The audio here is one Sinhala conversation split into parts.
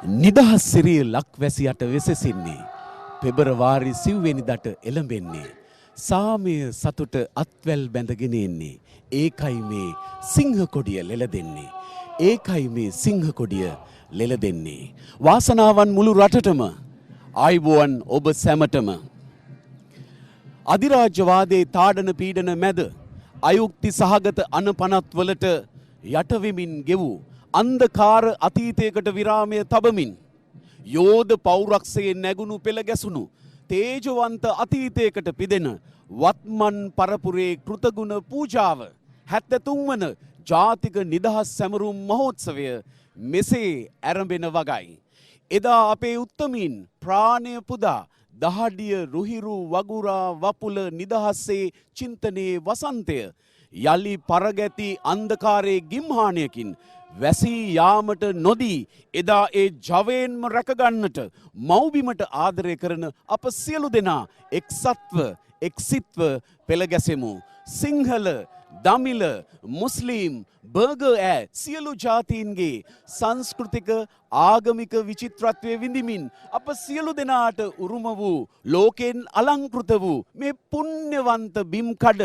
නිදහස් සිරිය ලක්වැසියට වෙසෙසින්නේ පෙබරවාරි 9 වෙනිදාට එළඹෙන්නේ සාමය සතුට අත්වැල් බැඳගෙන එන්නේ ඒකයි මේ සිංහ කොඩිය ලෙලදෙන්නේ ඒකයි මේ සිංහ කොඩිය ලෙලදෙන්නේ වාසනාවන් මුළු රටටම ආයිබෝවන් ඔබ සැමටම අධිරාජ්‍යවාදයේ තාඩන පීඩන මැද අයුක්ති සහගත අනපනත් වලට යටවෙමින් ගෙවූ අන්ධකාර අතීතයකට විරාමය තබමින් යෝධ පෞරක්ෂයේ නැගුණු පෙළ ගැසුණු තේජවන්ත අතීතයකට පිදෙන වත්මන් පරපුරේ කෘතගුණ පූජාව 73 වන ජාතික නිදහස් සැමරුම් මහෝත්සවය මෙසේ ආරම්භෙන වගයි. එදා අපේ උත්තමීන් ප්‍රාණය පුදා දහඩිය රුහිරු වගුරා වපුල නිදහස්සේ චින්තනයේ වසන්තය යලි පරගැති අන්ධකාරයේ ගිම්හානයකින් වැසී යාමට නොදී එදා ඒ ජවයෙන්ම රැකගන්නට මව්බිමට ආදරය කරන අප සියලු දෙනා එක්සත්ව එක්සිත්ව පෙළගැසෙමු. සිංහල දමිළ මුස්ලිම් බර්ගර් ඈ සියලු ජාතීන්ගේ සංස්කෘතික ආගමික විචිත්‍රත්වය විඳිමින් අප සියලු දෙනාට උරුම වූ ලෝකෙන් අලංකෘත වූ මේ පුණ්‍යවන්ත බිම්කඩ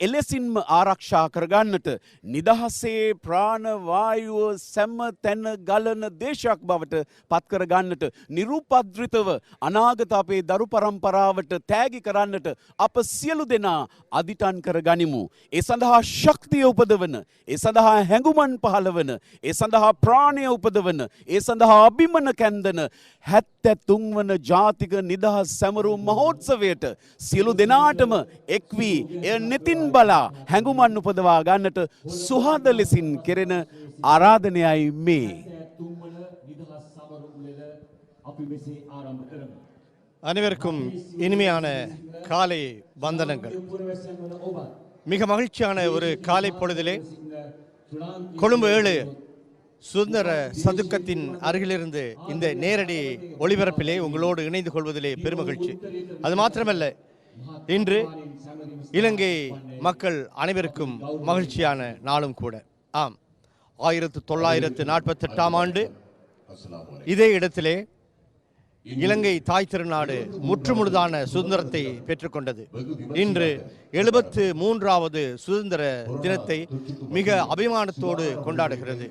එලෙසින්ම ආරක්ෂා කරගන්නට නිදහසේ ප්‍රාණ වායුව සැම තැන ගලන දේශයක් බවට පත් කරගන්නට නිරුපද්‍රිතව අනාගත අපේ දරු පරම්පරාවට තෑගි කරන්නට අප සියලු දෙනා අදිටන් කරගනිමු. ඒ සඳහා ශක්තිය උපදවන, ඒ සඳහා හැඟුමන් පහළවන, ඒ සඳහා ප්‍රාණය උපදවන, ඒ සඳහා අභිමන කැන්දන 73 වන ජාතික නිදහස් සැමරුම් මහෝත්සවයට සියලු දෙනාටම එක් වී නෙතින් බලා හැඟුමන් උපදවා ගන්නට සුහද ලෙසින් කෙරෙන ආරාධනයයි මේ. அனைவருக்கும் இனிமையான காலை வந்தனங்கள். மிக மகிழ்ச்சியான ஒரு காலை பொழுதிலே கொழும்பு 7 சுதந்திர சதுக்கத்தின் அருகிலிருந்து இந்த நேரடி ஒளிபரப்பிலே உங்களோடு இணைந்து கொள்வதிலே பெருமகிழ்ச்சி. அது மாத்திரமல்ல, இன்று இலங்கை மக்கள் அனைவருக்கும் மகிழ்ச்சியான நாளும் கூட. ஆம், 1948ஆம் ஆண்டு இதே இடத்திலே இலங்கை தாய் திருநாடு முற்றுமுழுதான சுதந்திரத்தை பெற்றுக்கொண்டது. இன்று 73வது சுதந்திர தினத்தை மிக அபிமானத்தோடு கொண்டாடுகிறது.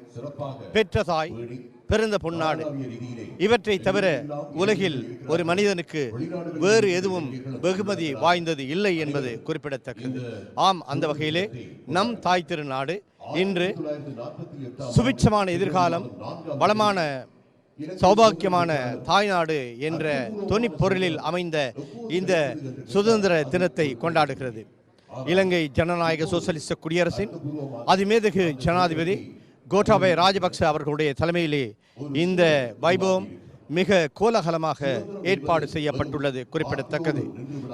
பெற்ற தாய், பிறந்த பொன்னாடு, இவற்றை தவிர உலகில் ஒரு மனிதனுக்கு வேறு எதுவும் வெகுமதி வாய்ந்தது இல்லை என்பது குறிப்பிடத்தக்கது. ஆம், அந்த வகையிலே நம் தாய் திருநாடு இன்று சுபிட்சமான எதிர்காலம், வளமான சௌபாக்கியமான தாய்நாடு என்ற தொனிப்பொருளில் அமைந்த இந்த சுதந்திர தினத்தை கொண்டாடுகிறது. இலங்கை ஜனநாயக சோசலிச குடியரசின் அதிமேதகு ஜனாதிபதி கோட்டாபய ராஜபக்ச அவர்களுடைய தலைமையிலே இந்த வைபவம் மிக கோலாகலமாக ஏற்பாடு செய்யப்பட்டுள்ளது குறிப்பிடத்தக்கது.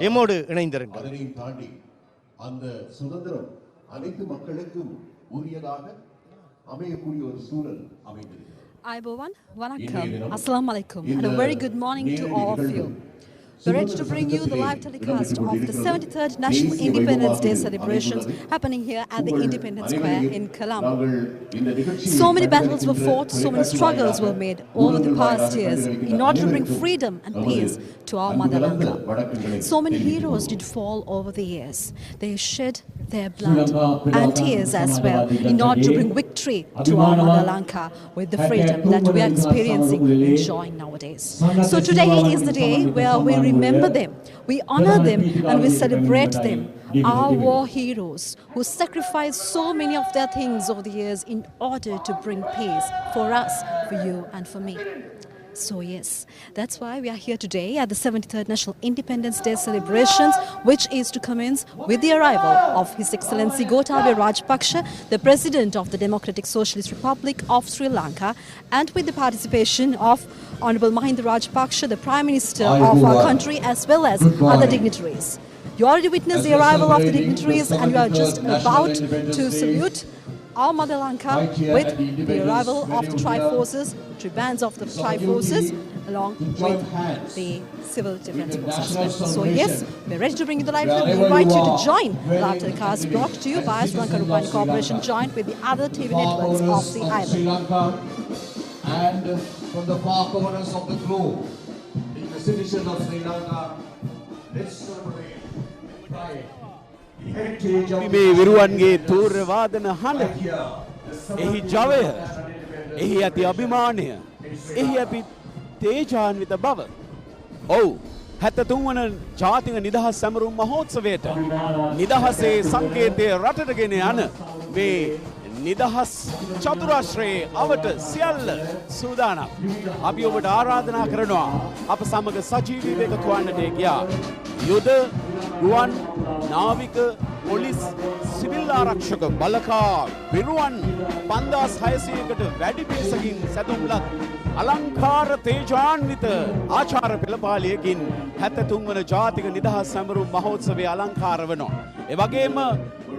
எம்மோடு இணைந்திருங்கள். அந்த சுதந்திரம் அனைத்து மக்களுக்கும் உரியதாக அமையக்கூடிய ஒரு சூழல் அமைந்திருக்கிறது. Aibovan, Vanakkam, Assalamu alaikum, and a very good morning to all of you. We're ready to bring you the live telecast of the 73rd National Independence Day celebrations happening here at the Independence Square in Colombo. So many battles were fought, so many struggles were made over the past years in order to bring freedom and peace to our Mother Lanka. So many heroes did fall over the years. They shed their blood and tears as well in order to bring victory to our Mother Lanka with the freedom that we are experiencing and enjoying nowadays. So today is the day where we remember them, we honor them, and we celebrate them, our war heroes who sacrificed so many of their things over the years in order to bring peace for us, for you and for me. So yes, that's why we are here today at the 73rd National Independence Day celebrations, which is to commence with the arrival of His Excellency Gotabaya Rajapaksa, the President of the Democratic Socialist Republic of Sri Lanka, and with the participation of Honorable Mahinda Rajapaksa, the Prime Minister of our country, as well as other dignitaries. You already witnessed the arrival of the dignitaries, and you are just about to salute our Mother Lanka with the arrival of the Tri-Forces, bands of the Tri-Forces, along with the Civil Defence Forces. So yes, we're ready to bring you the live. We invite you to join the live telecast brought to you by Sri Lanka Rupani Corporation, joined with the other TV networks of the island. from the far corners of the globe, in the citizen of Sri Lanka, let's celebrate pride, the heritage of මේ විරුවන්ගේ තූර්ය වාදන හඬ, here, the එහි ජවය, එහි ඇති අභිමානය, එහි ඇති තේජාන්විත බව. ඔව්, 73 වන ජාතික නිදහස් සැමරුම් මහෝත්සවයට නිදහසේ සංකේතය රටට ගෙන යන මේ නිදහස් චතුරාශ්‍රයේ අවට සියල්ල සූදානම්. අපි ඔබට ආරාධනා කරනවා අප සමග සජීවීව එකතු වන්නට ගියා. යුද, ගුවන්, නාවික, පොලිස්, සිවිල් ආරක්ෂක බලකා විරුවන් 5600කට වැඩි පිරිසකින් සැදුම්ලත් අලංකාර තේජාන්විත ආචාර පෙළපාලියකින් 73 වන ජාතික නිදහස් සැමරුම් මහෝත්සවය අලංකාර වෙනවා. ඒ වගේම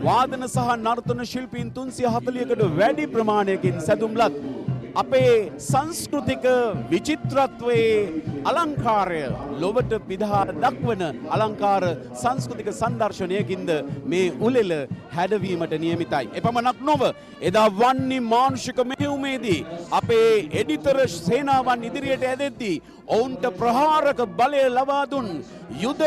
වාදන සහ නර්තන ශිල්පීන් 340කට වැඩි ප්‍රමාණයකින් සැදුම්ලත් අපේ සංස්කෘතික විචිත්‍රත්වයේ අලංකාරය ලොවට පිදා දක්වන අලංකාර සංස්කෘතික සංදර්ශනයකින්ද මේ උළෙල හැඩවීමට නියමිතයි. එපමණක් නොව එදා වන්නි මානුෂික මෙහෙයුමේදී අපේ එඩිතර සේනාවන් ඉදිරියට ඇදෙද්දී ඔවුන්ට ප්‍රහාරක බලය ලබා දුන් යුද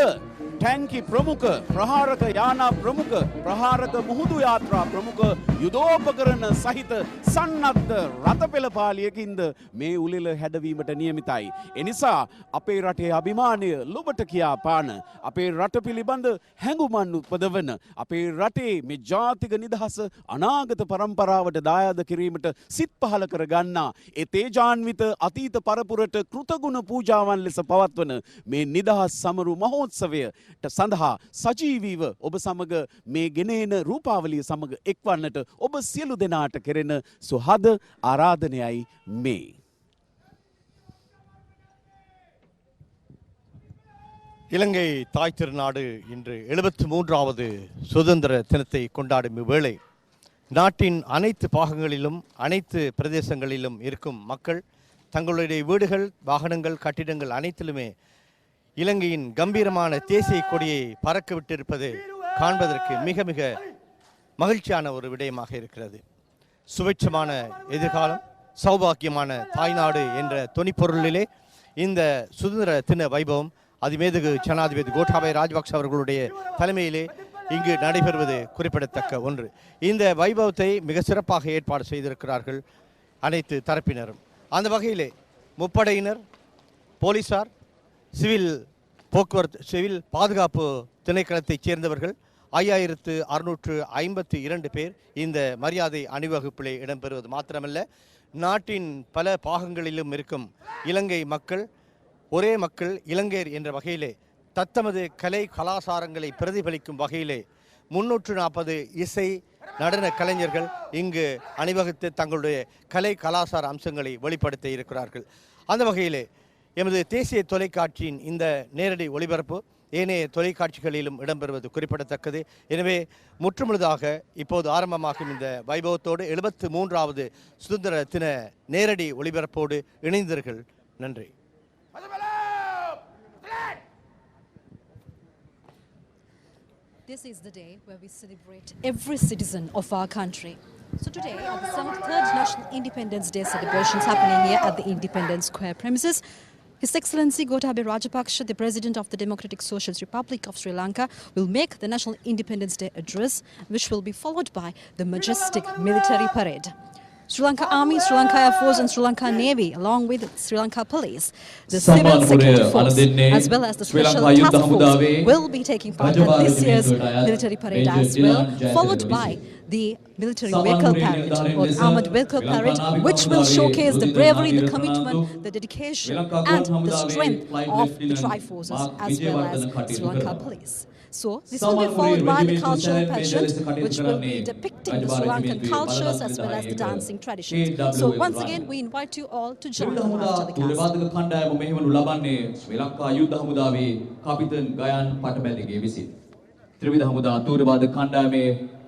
ටැංකි ප්‍රමුඛ, ප්‍රහාරක යානා ප්‍රමුඛ, ප්‍රහාරක මුහුදු යාත්‍රා ප්‍රමුඛ යුදෝපකරණ සහිත සන්නද්ධ රථ පෙළපාලියකින්ද මේ උළෙල හැඩවීමට නියමිතයි. එනිසා අපේ රටේ අභිමානය ලොබට කියා පාන, අපේ රට පිළිබඳ හැඟුමන් උපදවන, අපේ රටේ මේ ජාතික නිදහස අනාගත පරම්පරාවට දායාද කිරීමට සිත් පහල කර ගන්නා ඒ තේජාන්විත අතීත පරපුරට කෘතගුණ පූජාවන් ලෙස පවත්වන මේ නිදහස් සමරු මහෝත්සවය සඳහා සජීවීව ඔබ සමග මේ ගෙනෙන රූපාවලිය සමග එක්වන්නට ඔබ සියලු දෙනාට කෙරෙන සුහද ආරාධනයයි මේ. இலங்கை தாய் திருநாடு இன்று 73வது சுதந்திர தினத்தை கொண்டாடும் இவ்வேளை நாட்டின் அனைத்து பாகங்களிலும் அனைத்து பிரதேசங்களிலும் இருக்கும் மக்கள் தங்களுடைய வீடுகள், வாகனங்கள், கட்டிடங்கள் அனைத்திலுமே இலங்கையின் கம்பீரமான தேசிய கொடியை பறக்க விட்டிருப்பது காண்பதற்கு மிக மிக மகிழ்ச்சியான ஒரு விடயமாக இருக்கிறது. சுபிட்சமான எதிர்காலம், சௌபாக்கியமான தாய்நாடு என்ற தொனிப்பொருளிலே இந்த சுதந்திர தின வைபவம் அதிமேதகு ஜனாதிபதி கோட்டாபய ராஜபக்ஷ அவர்களுடைய தலைமையிலே இங்கு நடைபெறுவது குறிப்பிடத்தக்க ஒன்று. இந்த வைபவத்தை மிக சிறப்பாக ஏற்பாடு செய்திருக்கிறார்கள் அனைத்து தரப்பினரும். அந்த வகையிலே முப்படையினர், போலீசார், சிவில் போக்குவரத்து, சிவில் பாதுகாப்பு திணைக்களத்தைச் சேர்ந்தவர்கள் 5652 பேர் இந்த மரியாதை அணிவகுப்பிலே இடம்பெறுவது மாத்திரமல்ல, நாட்டின் பல பாகங்களிலும் இருக்கும் இலங்கை மக்கள், ஒரே மக்கள் இலங்கையர் என்ற வகையிலே தத்தமது கலை கலாசாரங்களை பிரதிபலிக்கும் வகையிலே 340 இசை நடன கலைஞர்கள் இங்கு அணிவகுத்து தங்களுடைய கலை கலாசார அம்சங்களை வெளிப்படுத்த இருக்கிறார்கள். அந்த வகையிலே எமது தேசிய தொலைக்காட்சியின் இந்த நேரடி ஒளிபரப்பு ஏனைய தொலைக்காட்சிகளிலும் இடம்பெறுவது குறிப்பிடத்தக்கது. எனவே முற்றுமுழுதாக இப்போது ஆரம்பமாகும் இந்த வைபவத்தோடு 73வது சுதந்திர தின நேரடி ஒளிபரப்போடு இணைந்தீர்கள். நன்றி. This is the day where we celebrate every citizen of our country. So today, at the 73rd National Independence Day celebrations happening here at the Independence Square premises, His Excellency Gotabaya Rajapaksa, the President of the Democratic Socialist Republic of Sri Lanka, will make the National Independence Day address, which will be followed by the majestic military parade. Sri Lanka Army, Sri Lanka Air Force and Sri Lanka Navy, along with Sri Lanka Police, the Civil Security Force, as well as the Special Task Force will be taking part in this year's military parade as well, followed by the military vehicle parade or the armored vehicle parade, which will showcase the bravery, the commitment, the dedication and the strength of the Triforces as well as Sri Lanka Police. So this will be followed by the cultural pageant, which will be depicting the Sri Lankan cultures as well as the dancing traditions. So once again, we invite you all to join the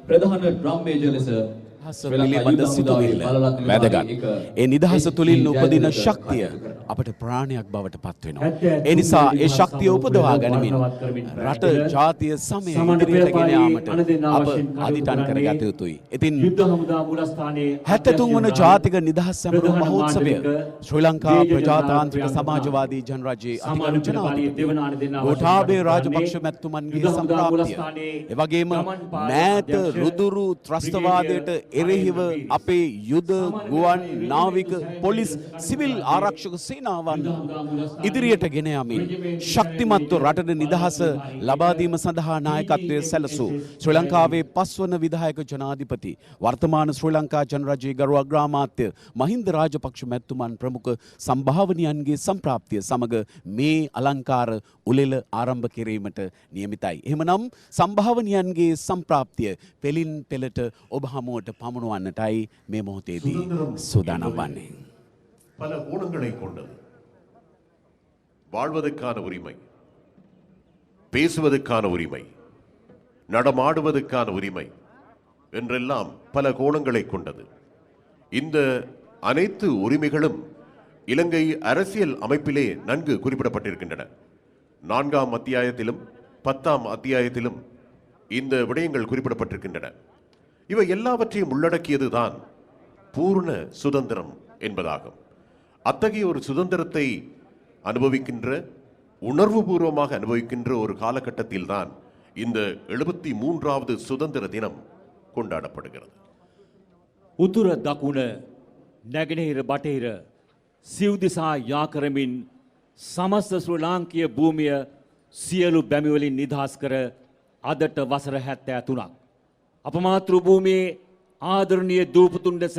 ප්‍රධාන ඩ්‍රම් මේජර් ලෙස නිදහස පිළිබඳ සිතුවිල්ල වැදගත්. ඒ නිදහස තුළින් උපදින ශක්තිය අපට ප්‍රාණයක් බවට පත් වෙනවා. ඒ නිසා ඒ ශක්තිය උපදවා ගනිමින් රට ජාතිය සමය ඉදිරියට ගෙන යාමට අප අදිටන් කරගත යුතුයි. ඉතින් 73 වන ජාතික නිදහස් සමරු මහෝත්සවය ශ්‍රී ලංකා ප්‍රජාතාන්ත්‍රික සමාජවාදී ජනරජයේ අතිගරු ජනාධිපති ගෝඨාභය රාජපක්ෂ මැතිතුමන්ගේ සම්ප්‍රාප්තිය එවැගේම මෑත රුදුරු ත්‍රස්තවාදයට එරෙහිව අපේ යුද ගුවන් නාවික පොලිස් සිවිල් ආරක්ෂක සේනාවන් ඉදිරියට ගෙන යමින් ශක්තිමත්ව රටට නිදහස ලබා දීම සඳහා නායකත්වය සැලසූ ශ්‍රී ලංකාවේ 5 වන විධායක ජනාධිපති වර්තමාන ශ්‍රී ලංකා ජනරජයේ ගරු අග්‍රාමාත්‍ය මහින්ද රාජපක්ෂ මැතිතුමන් ප්‍රමුඛ සම්භාවනීයන්ගේ සම්ප්‍රාප්තිය සමග මේ අලංකාර උළෙල ආරම්භ කිරීමට නියමිතයි. එහෙමනම් සම්භාවනීයන්ගේ සම්ප්‍රාප්තිය පෙලින් පෙළට ඔබ හමුවට පමුණුවන්නටයි මේ මොහොතේදී සූදානම් වන්නේ. பல ஊனங்களை கொண்டது. வாழ்வதற்கான உரிமை, பேசுவதற்கான உரிமை, நடமாடுவதற்கான உரிமை என்றெல்லாம் பல கோணங்களை கொண்டது. இந்த அனைத்து உரிமைகளும் இலங்கை அரசியல் அமைப்பிலே நன்கு குறிப்பிடப்பட்டிருக்கின்றன. 4ஆம் அத்தியாயத்திலும் 10ஆம் அத்தியாயத்திலும் இந்த விடயங்கள் குறிப்பிடப்பட்டிருக்கின்றன. இவை எல்லாவற்றையும் உள்ளடக்கியதுதான் பூர்ண சுதந்திரம் என்பதாகும். அத்தகைய ஒரு சுதந்திரத்தை அனுபவிக்கின்ற, உணர்வுபூர்வமாக அனுபவிக்கின்ற ஒரு காலகட்டத்தில் தான் இந்த 73வது சுதந்திர தினம் கொண்டாடப்படுகிறது. උතුර දකුණ නැගෙනහිර බටහිර සිව් දිසා යා කරමින් සමස්ත ශ්‍රී ලාංකීය භූමිය සියලු බැමිවලින් නිදහස් කර අදට වසර 73ක් අප මාතෘ භූමියේ ආදරණීය දූපතුන් ලෙස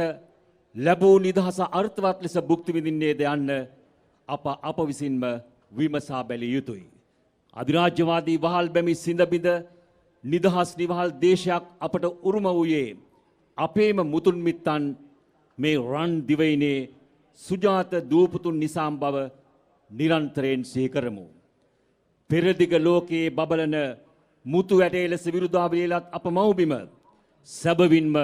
ලැබූ නිදහස අර්ථවත් ලෙස භුක්ති විඳින්නේද යන්න අප විසින්ම විමසා බැලිය යුතුයි. අධිරාජ්‍යවාදී වහල් බැමි සිඳ බිඳ නිදහස් නිවහල් දේශයක් අපට උරුම වූයේ අපේම මුතුන් මිත්තන් මේ රන් දිවයිනේ සුජාත දූපතුන් නිසාම් බව නිරන්තරයෙන් සිහි කරමු. පෙරදිග ලෝකයේ බබලන මුතු ඇටේ ලෙස විරුදාවලියලත් අප මව්බිම සැබවින්ම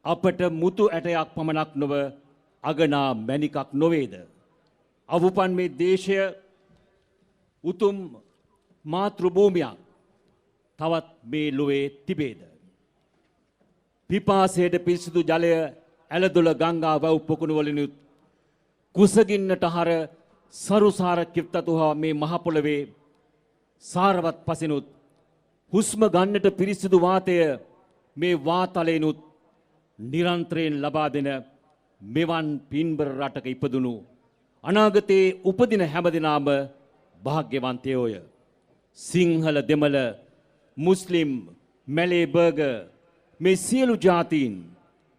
අපට මුතු ඇටයක් පමණක් නොව අගනා මැණිකක් නොවේද. අවුපන් මේ දේශය උතුම් මාතෘ භූමියක් තවත් මේ ලොවේ තිබේද. පිපාසයට පිරිසිදු ජලය ඇලදොල ගංගා වැව් පොකුණු වලිනුත් කුසගින්නට හර සරුසාර කිප්තතුහා මේ මහ පොළවේ සාරවත් පසිනුත් හුස්ම ගන්නට පිරිසිදු වාතය මේ වාතලේනුත් නිරන්තරයෙන් ලබා දෙන මෙවන් පින්බර රටක ඉපදුණු අනාගතයේ උපදින හැමදෙනාම භාග්‍යවන්තයෝය. සිංහල දෙමළ මුස්ලිම් මැලේ බර්ගර් මේ සියලු ජාතීන්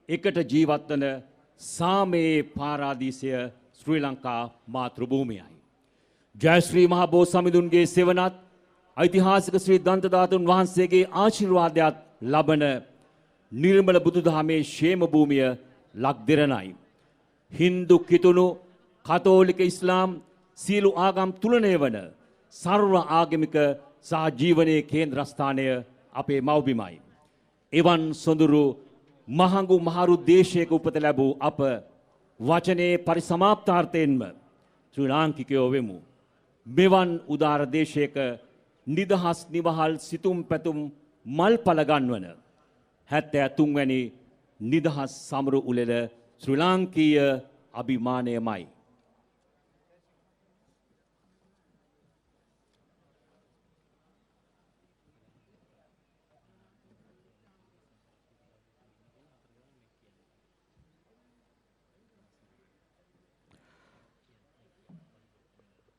එකට ජීවත් වන සාමයේ පාරාදීසය ශ්‍රී ලංකා මාතෘ භූමියයි. ජයශ්‍රී මහ බෝසමිඳුන්ගේ සෙවණත් ඓතිහාසික ශ්‍රී දන්තධාතුන් වහන්සේගේ ආශිර්වාදයක් ලබන නිර්මල බුදුදහමේ ශේම භූමිය ලක්දිරණයි. හින්දු කිතුණු කතෝලික ඉස්ලාම් සියලු ආගම් තුලණය වන සර්ව ආගමික සහ ජීවනයේ කේන්ද්‍රස්ථානය අපේ මව්බිමයි. එවන් සොඳුරු මහඟු මහරු දේශයක උපත ලැබූ අප වචනේ පරිසමාප්තාර්ථයෙන්ම ශ්‍රී ලාංකිකයෝ වෙමු. මෙවන් උදාර දේශයක නිදහස් නිවහල් සිතුම් පැතුම් මල්පල ගන්වන 73 වැනි නිදහස් සමරු උළෙල ශ්‍රී ලාංකීය අභිමානයමයි.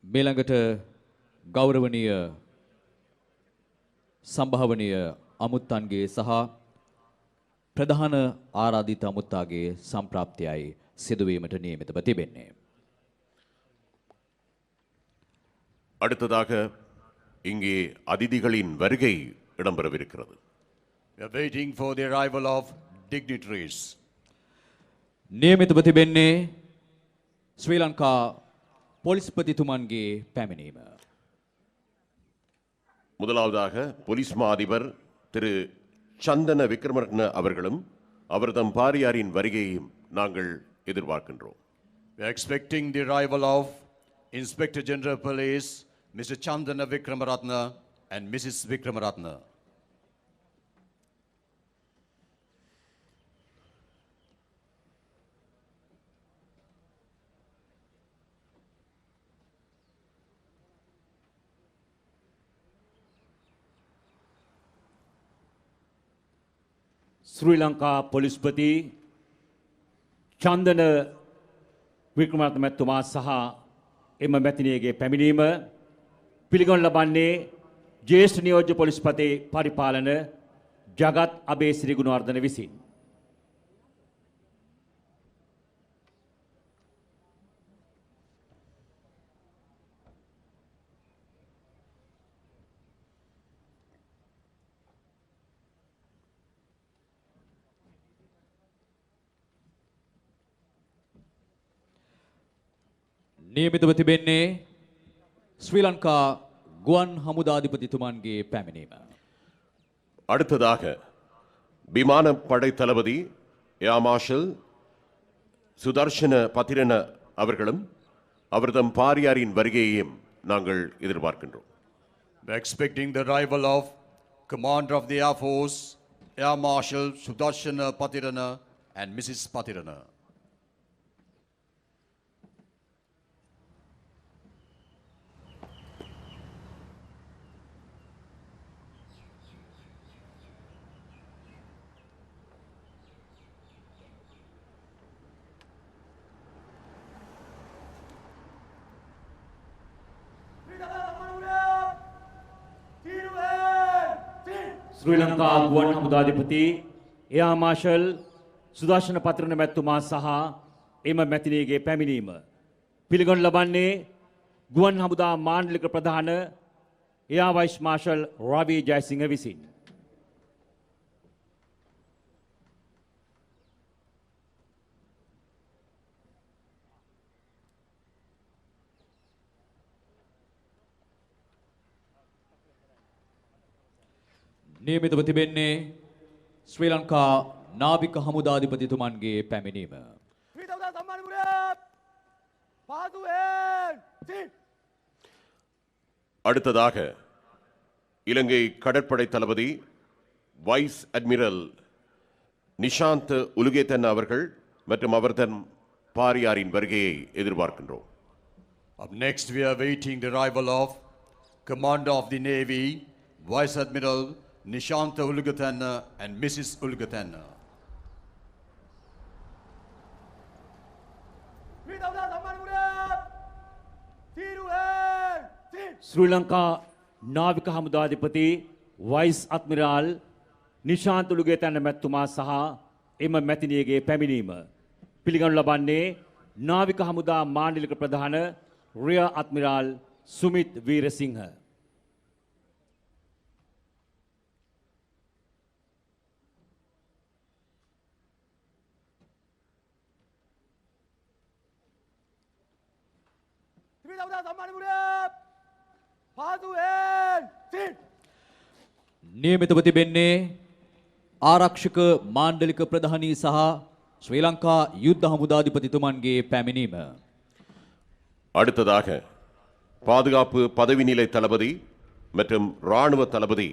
මේළඟට ගෞරවනීය සම්භාවනීය අමුත්තන්ගේ සහ பிரதான ஆராதித்த அமுத்தாගේ சம்பிராப்தியாய் සිදුවීමට නියමිතව තිබෙන්නේ. அடுத்ததாக இங்கே அதிதிகளின் வருகை இடம்பெறவிருக்கிறது. We are waiting for the arrival of dignitaries. නියමිතව තිබෙන්නේ ශ්‍රී ලංකා පොලිස්පතිතුමන්ගේ පැමිණීම. முதலாவதாக போலீஸ் மா அதிபர் திரு சந்தன விக்ரமரட்ன அவர்களும் அவர்தம் பாரியாரின் வருகையையும் நாங்கள் எதிர்பார்க்கின்றோம். We are expecting the arrival of Inspector General Police, Mr. Chandana Vikramaratne and Mrs. Vikramaratne. ශ්‍රී ලංකා පොලිස්පති චන්දන වික්‍රමරත්න මැතිතුමා සහ එම මැතිනියගේ පැමිණීම පිළිගනු ලබන්නේ ජ්‍යෙෂ්ඨ නියෝජ්‍ය පොලිස්පති පරිපාලන ජගත් අබේසිරි ගුණවර්ධන විසින්. නියමිතව තිබෙන්නේ ශ්‍රී ලංකා ගුවන් හමුදාධිපතිතුමන්ගේ පැමිණීම. அடுத்ததாக விமானப்படை தளபதி ஏர் மார்ஷல் சுதர்ஷன பத்திரன அவர்களும் அவர்தம் பாரியாரின் வருகையையும் நாங்கள் எதிர்பார்க்கின்றோம். We are expecting the arrival of Commander of the Air Force, Air Marshal Sudarshana Patirana and Mrs. Patirana. ශ්‍රී ලංකා ගුවන් හමුදාධිපති එයා මාර්ෂල් සුදර්ශන පත්‍රන මැතිතුමා සහ එම මැතිනියගේ පැමිණීම පිළිගනු ලබන්නේ ගුවන් හමුදා මාණ්ඩලික ප්‍රධාන එයා වයිස් මාර්ෂල් රවි ජයසිංහ විසින්. නියමිතව තිබෙන්නේ ශ්‍රී ලංකා නාවික හමුදාධිපතිතුමන්ගේ පැමිණීම. அடுத்ததாக இலங்கை கடற்படை தளபதி வைஸ் அட்மிரல் நிஷாந்த் உலுகேதன் அவர்கள் மற்றும் அவர்தன் பாரியாரின் வருகையை எதிர்பார்க்கின்றோம். Up next we are waiting the arrival of Commander of the Navy, Vice Admiral Nishanta Ulgatana and Mrs. Ulgatana. ශ්‍රී ලංකා නාවික හමුදාධිපති වයිස් අත්මිරාල් නිශාන්ත උලුගේතන මැතිතුමා සහ එම මැතිනියගේ පැමිණීම පිළිගනු ලබන්නේ නාවික හමුදා මාණ්ඩලික ප්‍රධාන රියර් අත්මිරාල් සුමිත් වීරසිංහ. නියමිතව තිබෙන්නේ ආරක්ෂක මාණ්ඩලික ප්‍රධානී සහ ශ්‍රී ලංකා යුද්ධ හමුදාධිපතිතුමන්ගේ පැමිණීම. அடுத்ததாக பாதுகாப்பு பதவி நிலை தளபதி மற்றும் இராணுவ தளபதி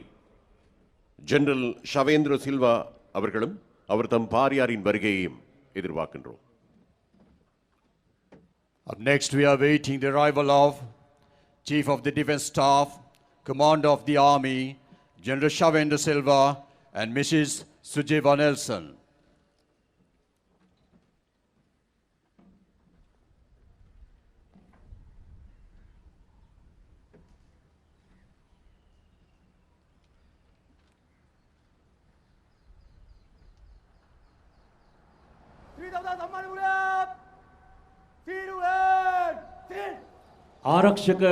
ஜெனரல் ஷவேந்திர சில்வா அவர்களும் அவர்தம் பாரியாரின் வருகையையும் எதிர்பார்க்கின்றோம். Up next we are waiting the arrival of Chief of the Defence Staff, Commander of the Army, General Shavendra Silva and Mrs. Sujeva Nelson. ආරක්ෂක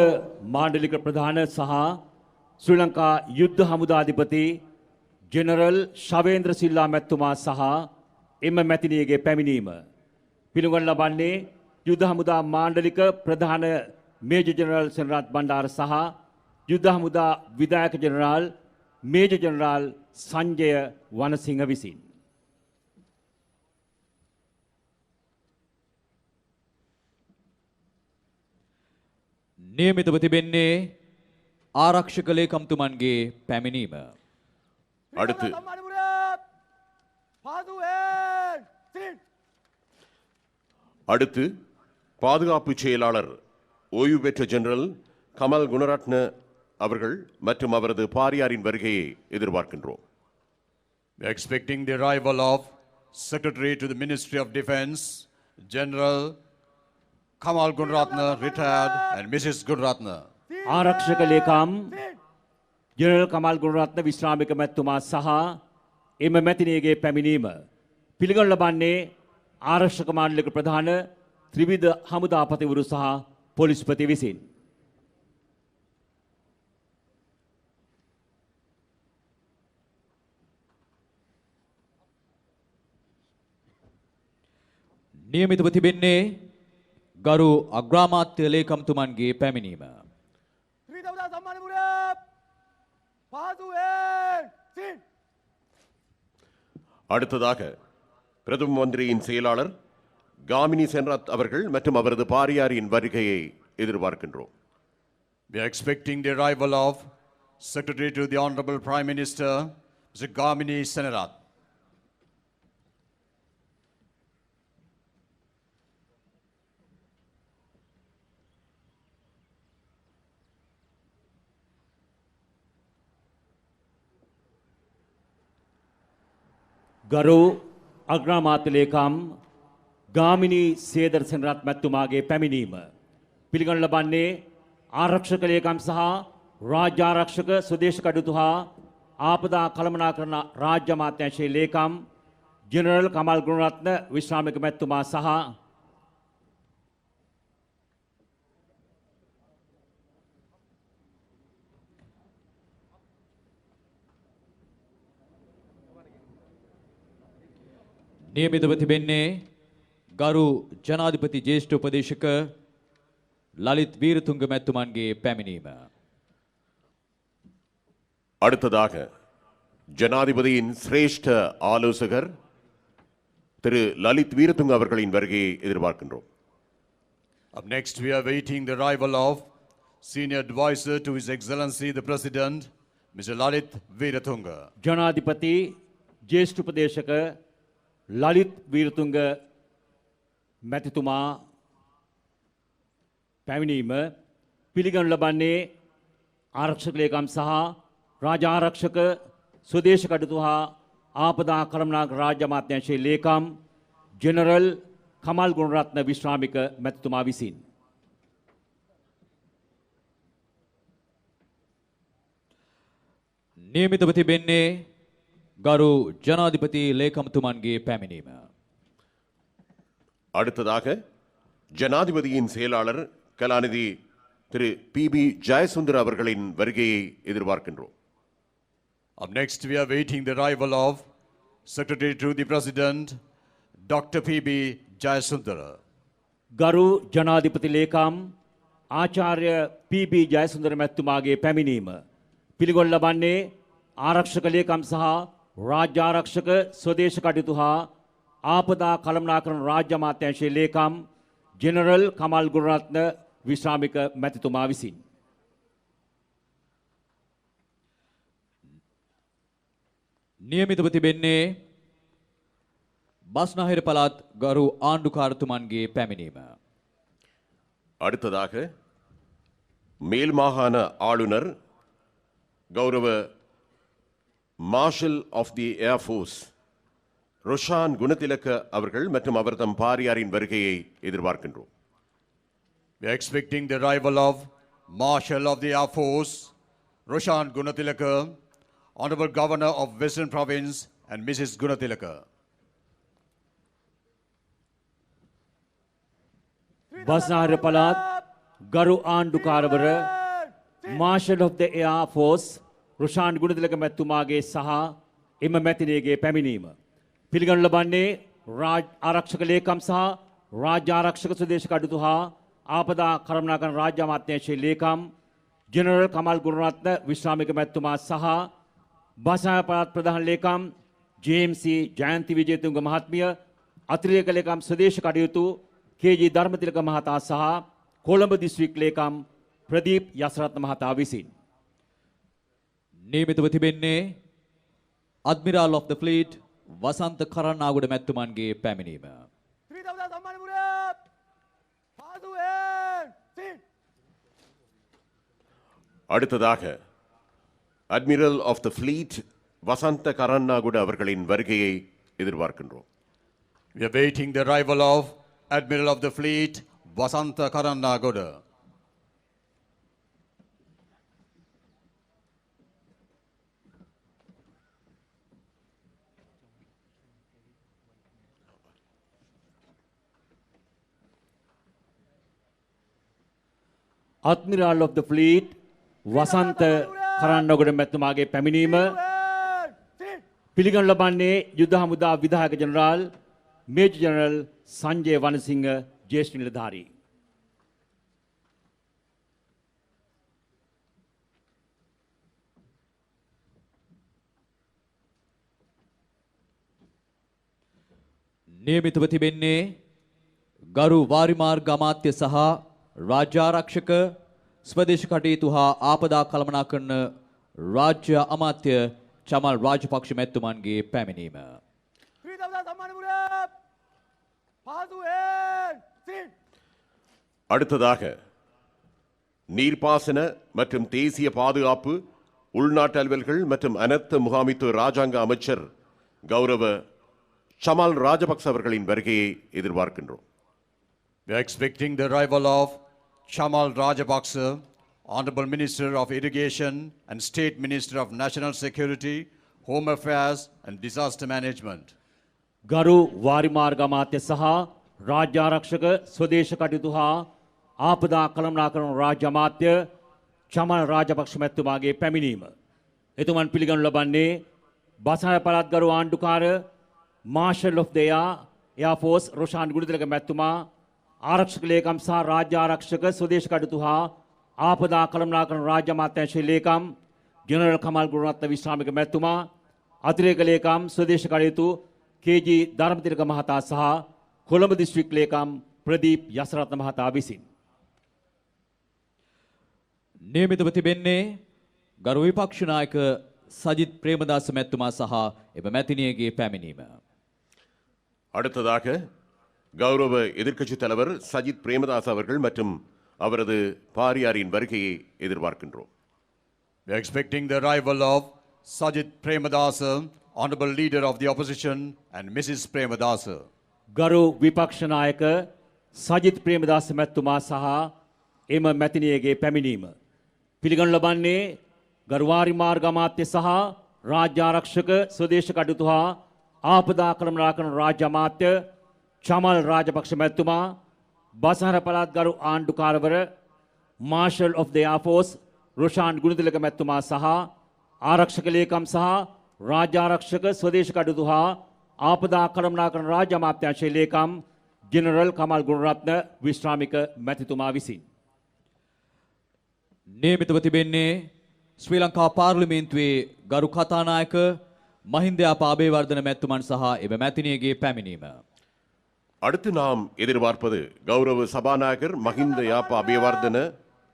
මාණ්ඩලික ප්‍රධාන සහ ශ්‍රී ලංකා යුද්ධ හමුදාධිපති ජෙනරල් ශවේන්ද්‍ර සිල්වා මැතිතුමා සහ එම මැතිනියගේ පැමිණීම පිළිගනු ලබන්නේ යුද්ධ හමුදා මාණ්ඩලික ප්‍රධාන මේජර් ජෙනරල් සෙනරත් බණ්ඩාර සහ යුද්ධ හමුදා විධායක general major general Sanjaya Wanasinghe විසින්. නියමිතව තිබෙන්නේ ආරක්ෂක ලේකම්තුමන්ගේ පැමිණීම. அடுத்து அடுத்து பாதுகாப்பு செயலாளர் ஓய்வு பெற்ற ஜெனரல் கமல் குணரட்ன அவர்கள் மற்றும் அவரது பாரியாரின் வருகையை எதிர்பார்க்கின்றோம். We are expecting the arrival of Secretary to the Ministry of Defence, General Kamal Gunratna, retired, and Mrs. Gunratna. ආරක්ෂක ලේකම් ජෙනරල් කමල් ගුණරත්න විශ්‍රාමික මැතිතුමා සහ එම මැතිනියගේ පැමිණීම පිළිගනු ලබන්නේ ආරක්ෂක මාඩලික ප්‍රධාන ත්‍රිවිධ හමුදාපතිවරු සහ පොලිස්පති විසින්. නියමිතව තිබෙන්නේ ගරු අග්‍රාමාත්‍ය ලේකම්තුමන්ගේ පැමිණීම. அடுத்ததாக பிரதம மந்திரியின் செயலாளர் காமினி சென்ராத் அவர்கள் மற்றும் அவரது பாரியாரின் வருகையை எதிர்பார்க்கின்றோம். We are expecting the arrival of Secretary to the Honorable Prime Minister, Mr. Gamini Senarat. ගරු අග්‍රාමාත්‍ය ලේකම් ගාමිණී සේදර සෙනරත් මැතිතුමාගේ පැමිණීම පිළිගනු ලබන්නේ ආරක්ෂක ලේකම් සහ රාජ්‍ය ආරක්ෂක ස්වදේශ කටයුතු හා ආපදා කළමනාකරණ රාජ්‍ය අමාත්‍යාංශයේ ලේකම් ජෙනරල් කමල් ගුණරත්න විශ්‍රාමික මැතිතුමා සහ නියමිතව තිබෙන්නේ ගරු ජනාධිපති ජ්‍යෙෂ්ඨ උපදේශක ලලිත් වීරතුංග මැතිතුමන්ගේ පැමිණීම. அடுத்ததாக ஜனாதிபதியின் சிரேஷ்ட ஆலோசகர் திரு லலித் வீரதுங்க அவர்களின் வருகையை எதிர்பார்க்கின்றோம். Up next, we are waiting the arrival of Senior Advisor to His Excellency the President, Mr. Lalit Veeratunga. ජනාධිපති ජ්‍යෙෂ්ඨ උපදේශක ලලිත් වීරතුංග මැතිතුමා පැමිණීම පිළිගනු ලබන්නේ ආරක්ෂක ලේකම් සහ රාජ්‍ය ආරක්ෂක ස්වදේශ කටයුතු හා ආපදා කළමනාකරණ රාජ්‍ය අමාත්‍යාංශයේ ලේකම් ජෙනරල් කමල් ගුණරත්න විශ්‍රාමික මැතිතුමා විසින්. නියමිතව තිබෙන්නේ ගරු ජනාධිපති ලේකම්තුමන්ගේ පැමිණීම. அடுத்ததாக ஜனாதிபதியின் செயலாளர் கலாநிதி திரு பி.பி. ஜெயசுந்தர் அவர்களின் வருகையை எதிர்பார்க்கின்றோம். Up next, we are waiting the arrival of Secretary to the President, Dr. P.B. Jayasundara. ගරු ජනාධිපති ලේකම් ආචාර්ය පී.බී. ජයසුන්දර මැතිතුමාගේ පැමිණීම පිළිගනු ලබන්නේ ආරක්ෂක ලේකම් සහ රාජ්‍ය ආරක්ෂක ස්වදේශ කටයුතු හා ආපදා කළමනාකරණ රාජ්‍ය අමාත්‍යාංශයේ ලේකම් ජෙනරල් කමල් ගුණරත්න විශ්‍රාමික මැතිතුමා විසින්. නියමිතව තිබෙන්නේ බස්නාහිර පළාත් ගරු ආණ්ඩුකාරතුමන්ගේ පැමිණීම. அடுத்ததாக மேல் மாகாண ஆளுநர் கௌரவ marshal of the air force Roshan Gunathilaka அவர்கள் மற்றும் அவர் தம் பாரியாரின் வருகையை எதிர்பார்க்கின்றோம். We are expecting the arrival of Marshal of the Air Force, Roshan Gunatilaka, Honorable Governor of Western Province, and Mrs. Gunatilaka. බස්නාහිර පළාත් ගරු ආණ්ඩුකාරවර Marshal of the Air Force Rushan Gunatilaka මැතිතුමාගේ සහ එම මැතිනියගේ පැමිණීම පිළිගනු ලබන්නේ ආරක්ෂක ලේකම් සහ රාජ්‍ය ආරක්ෂක ස්වදේශ කටයුතු හා ආපදා කළමනාකරණ රාජ්‍ය අමාත්‍යාංශයේ ලේකම් ජෙනරල් කමල් ගුණරත්න විශ්‍රාමික මැතිතුමා සහ බස්නාහිර පළාත් ප්‍රධාන ලේකම් ජේ.එම්.සී. ජයන්ති විජේතුංග මහත්මිය අතිරේක ලේකම් ස්වදේශ කටයුතු කේ.ජී. ධර්මතිලක මහතා සහ කොළඹ දිස්ත්‍රික් ලේකම් ප්‍රදීප් යසරත්න මහතා විසින්. නියමිතව තිබෙන්නේ Admiral of the Fleet වසන්ත කරන්නාගොඩ මැතිතුමන්ගේ පැමිණීම. அடுத்ததாக அட்மிரல் ஆஃப் த ஃப்ளீட் வசந்த கரன்னாகுட அவர்களின் வருகையை எதிர்பார்க்கின்றோம். We are waiting the arrival of Admiral of the Fleet, Vasanta Karannagoda. Admiral of the Fleet වසන්ත කරන්නගොඩ මැතිතුමාගේ පැමිණීම පිළිගනු ලබන්නේ යුද හමුදා විධායක general major general Sanjaya Wanasinghe ජ්‍යෙෂ්ඨ නිලධාරී. නියමිතව තිබෙන්නේ ගරු වාරිමාර්ග අමාත්‍ය සහ රාජ්‍ය ආරක්ෂක ස්වදේශ කටයුතු හා ආපදා කළමනාකරන රාජ්‍ය අමාත්‍ය චමල් රාජපක්ෂ මැතිතුමන්ගේ පැමිණීම. அடுத்ததாக நீர்ப்பாசன மற்றும் தேசிய பாதுகாப்பு உள்நாட்டு அலுவல்கள் மற்றும் அனைத்து முகாமித்துவ ராஜாங்க அமைச்சர் கௌரவ சமல் ராஜபக்ச அவர்களின் வருகையை எதிர்பார்க்கின்றோம். We are expecting the arrival of Chamal Rajapaksa, Honorable Minister of Irrigation and State Minister of National Security, Home Affairs and Disaster Management. ගරු වාරිමාර්ග අමාත්‍ය සහ රාජ්‍ය ආරක්ෂක ස්වදේශ කටයුතු හා ආපදා කළමනාකරන රාජ්‍ය අමාත්‍ය චමල් රාජපක්ෂ මැතිතුමාගේ පැමිණීම. එතුමන් පිළිගනු ලබන්නේ බසහර පළාත් ගරු ආණ්ඩුකාර මාර්ෂල් ඔෆ් ද එයා ෆෝස් රොෂාන් ගුණතිලක මැතිතුමා ආරක්ෂක ලේකම් සහ රාජ්‍ය ආරක්ෂක ස්වදේශ කටයුතු හා ආපදා කළමනාකරන රාජ්‍ය අමාත්‍යාංශයේ ලේකම් ජෙනරල් කමල් ගුණරත්න විශ්‍රාමික මැතිතුමා අතිරේක ලේකම් ස්වදේශ කටයුතු කේ.ජී. ධර්මතිලක මහතා සහ කොළඹ දිස්ත්‍රික් ලේකම් ප්‍රදීප් යසරත්න මහතා විසින්. නියමිතව තිබෙන්නේ ගරු විපක්ෂ නායක සජිත් ප්‍රේමදාස මැතිතුමා සහ එම මැතිණියගේ පැමිණීම. அடுத்ததாக கௌரவ எதிர்க்கட்சித் தலைவர் சஜித் பிரேமதாஸ் அவர்கள் மற்றும் அவரது பாரியாரின் வருகையை எதிர்பார்க்கின்றோம். We are expecting the arrival of Sajit Premadasa, Honorable Leader of the Opposition, and Mrs. Premadasa. ගරු විපක්ෂ නායක සජිත් ප්‍රේමදාස මැතිතුමා සහ එම මැතිණියගේ පැමිණීම. පිළිගනු ලබන්නේ ගරු වාරිමාර්ග අමාත්‍ය සහ රාජ්‍ය ආරක්ෂක ස්වදේශ කටයුතු හා ආපදා කළමනාකරන රාජ්‍ය අමාත්‍ය චමල් රාජපක්ෂ මැතිතුමා බසහර පළාත් ගරු ආණ්ඩුකාරවර Marshal of the Air Force Roshan Gunatilaka මැතිතුමා සහ ආරක්ෂක ලේකම් සහ රාජ්‍ය ආරක්ෂක ස්වදේශ කටයුතු හා ආපදා කළමනාකරන රාජ්‍ය අමාත්‍යාංශයේ ලේකම් ජෙනරල් කමල් ගුණරත්න විශ්‍රාමික මැතිතුමා විසින්. නියමිතව තිබෙන්නේ ශ්‍රී ලංකා පාර්ලිමේන්තුවේ ගරු කතානායක මහින්දයාපා අබේවර්ධන මැතිතුමන් සහ එම මැතිණියගේ පැමිණීම. அடுத்து நாம் எதிர்பார்ப்பது கௌரவ சபாநாயகர் மஹிந்த யாப்பா அபேவர்தன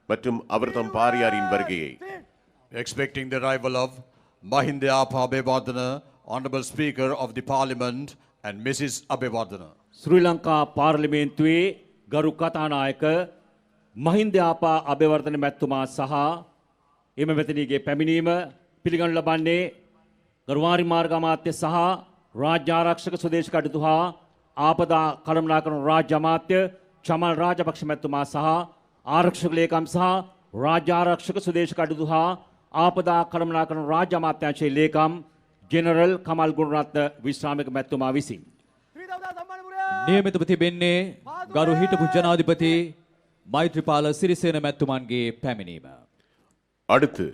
மற்றும் அவர்தம் பாரியாரின் வருகையை. We are expecting the arrival of Mahinda Yapa Abeyewardena, Honorable Speaker of the Parliament, and Mrs. Abeyewardena. ශ්‍රී ලංකා පාර්ලිමේන්තුවේ ගරු කතානායක මහින්දයාපා අබේවර්ධන මැතිතුමා සහ එම මැතිණියගේ පැමිණීම පිළිගනු ලබන්නේ ගරු වාරිමාර්ග අමාත්‍ය සහ රාජ්‍ය ආරක්ෂක ස්වදේශ කටයුතු හා ආපදා කළමනාකරන රාජ්‍ය අමාත්‍ය චමල් රාජපක්ෂ මැතිතුමා සහ ආරක්ෂක ලේකම් සහ රාජ්‍ය ආරක්ෂක ස්වදේශ කටයුතු හා ආපදා කළමනාකරන රාජ්‍ය අමාත්‍යාංශයේ ලේකම් ජෙනරල් කමල් ගුණරත්න විශ්‍රාමික මැතිතුමා විසින්. නියමිතව තිබෙන්නේ ගරු හිටපු ජනාධිපති මෛත්‍රීපාල සිරිසේන මැතිතුමන්ගේ පැමිණීම. அடுத்து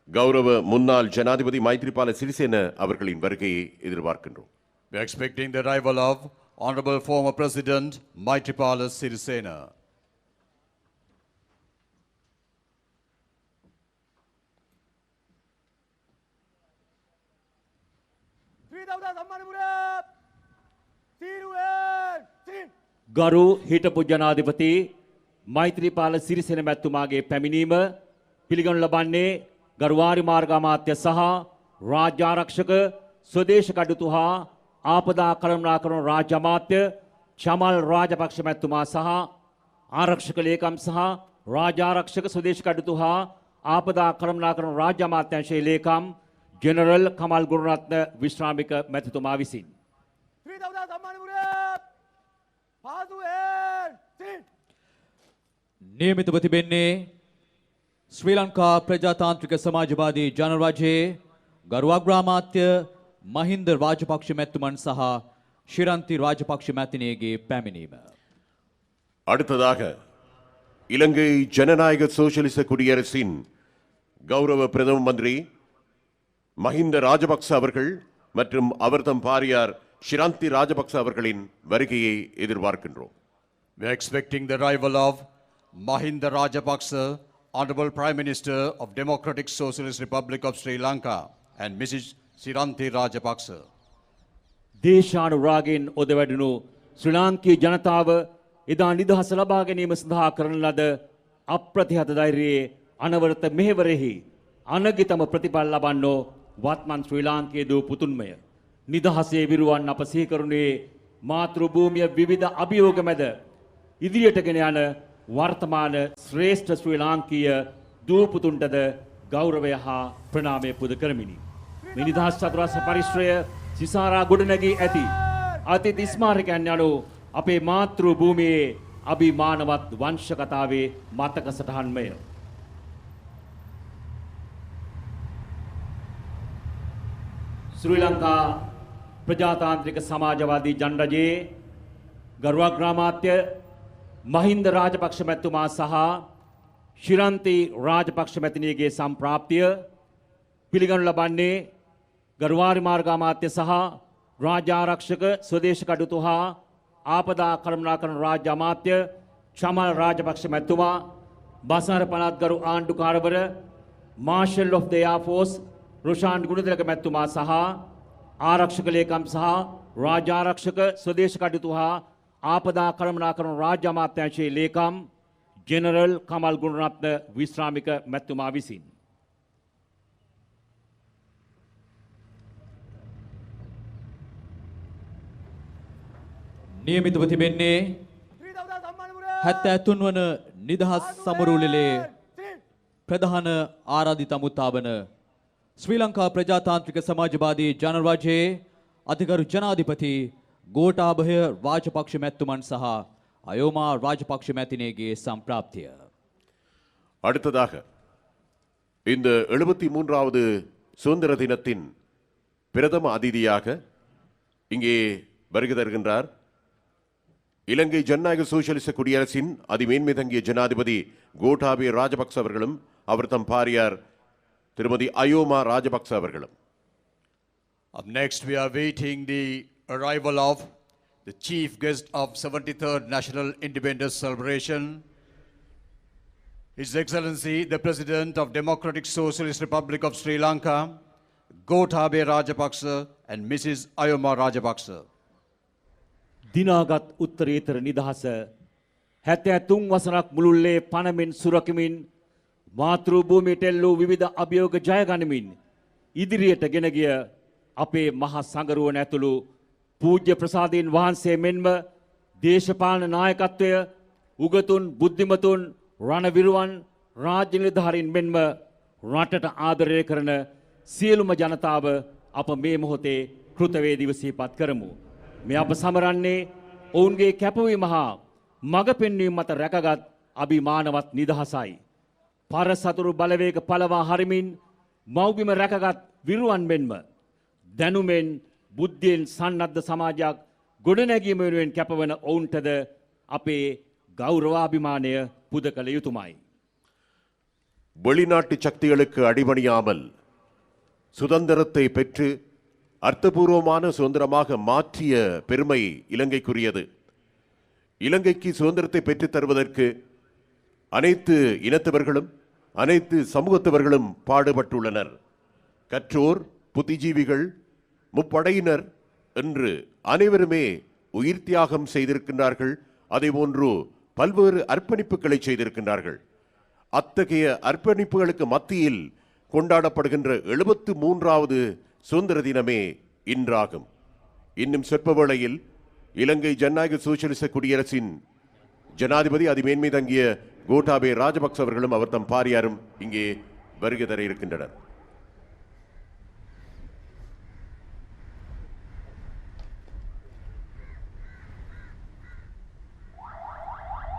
கௌரவ முன்னாள் ஜனாதிபதி மைத்ரிபால சிறிசேன அவர்களின் வருகையை எதிர்பார்க்கின்றோம். We are expecting the arrival of Honorable former President Maitripala Sirisena. ගරු හිටපු ජනාධිපති මෛත්‍රීපාල සිරිසෙන මැතිතුමාගේ පැමිණීම පිළිගනු ලබන්නේ ගරුවාරි මාර්ග අමාත්‍ය සහ රාජ්‍ය ආරක්ෂක ස්වදේශ කටයුතු හා ආපදා කළමනාකරණ රාජ්‍ය අමාත්‍ය චමල් රාජපක්ෂ මැතිතුමා සහ ආරක්ෂක ලේකම් සහ රාජ්‍ය ආරක්ෂක ස්වදේශ කටයුතු හා ආපදා කළමනාකරණ රාජ්‍ය අමාත්‍යාංශයේ ලේකම් ජෙනරල් කමල් ගුණරත්න විශ්‍රාමික මැතිතුමා විසින් නියමිතව තිබෙන්නේ ශ්‍රී ලංකා ප්‍රජාතාන්ත්‍රික සමාජවාදී ජනරජයේ ගරු අග්‍රාමාත්‍ය මහින්ද රාජපක්ෂ මැතිතුමන් සහ ශිරන්ති රාජපක්ෂ මැතිණියගේ පැමිණීම. அடுத்ததாக இலங்கை ஜனநாயக சோசியலிச குடியரசின் கௌரவ பிரதம மந்திரி மஹிந்த ராஜபக்ச அவர்கள் மற்றும் அவர்தம் பாரியார் ஷிராந்தி ராஜபக்ச அவர்களின் வருகையை எதிர்பார்க்கின்றோம். We are expecting the arrival of Mahinda Rajapaksa, Honorable Prime Minister of Democratic Socialist Republic of Sri Lanka, and Mrs. Shiranti Rajapaksa. දේශානුරාගයෙන් ඔද වැඩුණු ශ්‍රී ලාංකීය ජනතාව එදා නිදහස ලබා ගැනීම සඳහා කරන ලද අප්‍රතිහත ධෛර්යයේ අනවරත මෙහෙවරෙහි අනගිතම ප්‍රතිඵල ලබන්නෝ වත්මන් ශ්‍රී ලාංකීය දූ පුතුන්මය. නිදහසේ විරුවන් අප සිහි කරුණේ මාතෘ භූමිය විවිධ අභියෝග මැද ඉදිරියට ගෙන යන වර්තමාන ශ්‍රේෂ්ඨ ශ්‍රී ලාංකීය දූ පුතුන්ටද ගෞරවය හා ප්‍රණාමය පුද කරමිනි. මේ නිදහස් චතුරස්‍ර පරිශ්‍රය සිසාරා ගොඩනැගී ඇති අතීත ස්මාරකයන් යනු අපේ මාතෘ භූමියේ අභිමානවත් වංශ කතාවේ මතක සටහන්මය. ශ්‍රී ලංකා ප්‍රජාතාන්ත්‍රික සමාජවාදී ජනරජයේ ගරු අග්‍රාමාත්‍ය මහින්ද රාජපක්ෂ මැතිතුමා සහ ශිරන්ති රාජපක්ෂ මැතිණියගේ සම්ප්‍රාප්තිය පිළිගනු ලබන්නේ ගරුවාරි මාර්ග අමාත්‍ය සහ රාජ්‍ය ආරක්ෂක ස්වදේශ කටයුතු හා ආපදා කළමනාකරණ රාජ්‍ය අමාත්‍ය චමල් රාජපක්ෂ මැතිතුමා බසාර පළාත් ගරු ආණ්ඩුකාරවර Marshal of the Air Force Rushan Gunatilaka මැතිතුමා සහ ආරක්ෂක ලේකම් සහ රාජ්‍ය ආරක්ෂක ස්වදේශ කටයුතු හා ආපදා කළමනාකරණ රාජ්‍ය අමාත්‍යාංශයේ ලේකම් ජෙනරල් කමල් ගුණරත්න විශ්‍රාමික මැතිතුමා විසින් නියමිතව තිබෙන්නේ 73 වන නිදහස් සමරුලේ ප්‍රධාන ආරාධිත අමුත්තාවන ශ්‍රී ලංකා ප්‍රජාතාන්ත්‍රික සමාජවාදී ජනරජයේ අතිගරු ජනාධිපති ගෝඨාභය රාජපක්ෂ මැතිතුමන් සහ අයෝමා රාජපක්ෂ මැතිණියගේ සම්ප්‍රාප්තිය. அடுத்ததாக இந்த 73வது சுதந்திர தினத்தின் பிரதம அதிதியாக இங்கே வருகை தருகின்றார் இலங்கை ஜனநாயக சோசியலிச குடியரசின் அதிமேன்மை தங்கிய ஜனாதிபதி கோட்டாபய ராஜபக்ச அவர்களும் அவர் தம் பாரியார் திருமதி அயோமா ராஜபக்ச அவர்களும். Up next, we are waiting the arrival of the chief guest of 73rd National Independence Celebration, His Excellency the President of Democratic Socialist Republic of Sri Lanka, Gotabaya Rajapaksa and Mrs. Ayoma Rajapaksa. දිනාගත් උත්තරීතර නිදහස 73 වසරක් මුළුල්ලේ පනමින් සුරකිමින් මාතෘ භූමියට එල්ලූ විවිධ අභියෝග ජය ගනිමින් ඉදිරියට ගෙන ගිය අපේ මහා සංගරුවන ඇතුළු පූජ්‍ය ප්‍රසාදීන් වහන්සේ මෙන්ම දේශපාලන නායකත්වය උගතුන් බුද්ධිමතුන් රණවිරුවන් රාජ්‍ය නිලධාරීන් මෙන්ම රටට ආදරය කරන සියලුම ජනතාව අප මේ මොහොතේ කෘතවේදීව සිහිපත් කරමු. මේ අප සමරන්නේ ඔවුන්ගේ කැපවීම හා මඟ පෙන්වීම මත රැකගත් අභිමානවත් නිදහසයි. පර සතුරු බලවේග පළවා හරිමින් මව්බිම රැකගත් විරුවන් මෙන්ම දැනුමෙන් බුද්ධියෙන් සන්නද්ධ සමාජයක් ගොඩනැගීම වෙනුවෙන් කැපවන ඔවුන්ටද අපේ ගෞරවාභිමානය පුද කළ යුතුමයි. வெளிநாட்டு சக்திகளுக்கு அடிபணியாமல் சுதந்திரத்தை பெற்று அர்த்தபூர்வமான சுதந்திரமாக மாற்றிய பெருமை இலங்கைக்குரியது. இலங்கைக்கு சுதந்திரத்தை பெற்றுத் தருவதற்கு அனைத்து இனத்தவர்களும் அனைத்து சமூகத்தவர்களும் பாடுபட்டுள்ளனர். கற்றோர், புத்திஜீவிகள், முப்படையினர் என்று அனைவருமே உயிர் தியாகம் செய்திருக்கின்றார்கள். அதேபோன்று பல்வேறு அர்ப்பணிப்புகளை செய்திருக்கின்றார்கள். அத்தகைய அர்ப்பணிப்புகளுக்கு மத்தியில் கொண்டாடப்படுகின்ற 73வது சுதந்திர தினமே இன்றாகும். இன்னும் சொற்ப வேளையில் இலங்கை ஜனநாயக சோசியலிச குடியரசின் ஜனாதிபதி அதிமேன்மை தங்கிய கோட்டாபே ராஜபக்ச அவர்களும் அவர் தம் பாரியாரும் இங்கே வருகை தர இருக்கின்றனர்.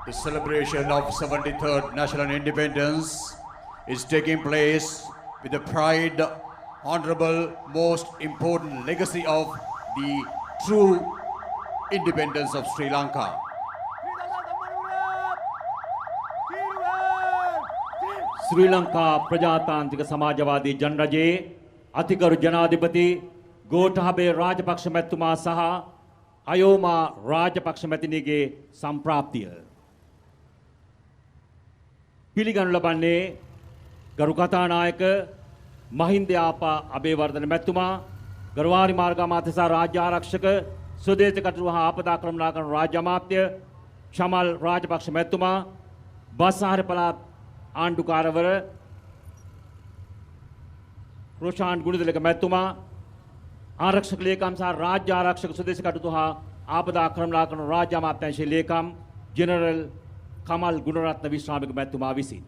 The celebration of 73rd National Independence is taking place with the pride, honorable, most important legacy of the true independence of Sri Lanka. ශ්‍රී ලංකා ප්‍රජාතාන්ත්‍රික සමාජවාදී ජනරජයේ අතිගරු ජනාධිපති ගෝඨාභය රාජපක්ෂ මැතිතුමා සහ අයෝමා රාජපක්ෂ මැතිණියගේ සම්ප්‍රාප්තිය පිළිගනු ලබන්නේ ගරු කතානායක මහින්ද යාපා අබේවර්ධන මැතිතුමා, ගරු වාරි මාර්ග අමාත්‍ය සහ රාජ්‍ය ආරක්ෂක ස්වදේශ කටයුතු හා ආපදා කළමනාකරන රාජ්‍ය අමාත්‍ය චමල් රාජපක්ෂ මැතිතුමා, බස්හාර පළාත් ආණ්ඩුකාරවර රොෂාන් ගුණතිලක මැතිතුමා, ආරක්ෂක ලේකම් සහ රාජ්‍ය ආරක්ෂක ස්වදේශ කටයුතු හා ආපදා කළමනාකරන රාජ්‍ය අමාත්‍යාංශයේ ලේකම් ජෙනරල් කමල් ගුණරත්න විශ්‍රාමික මැතිතුමා විසින්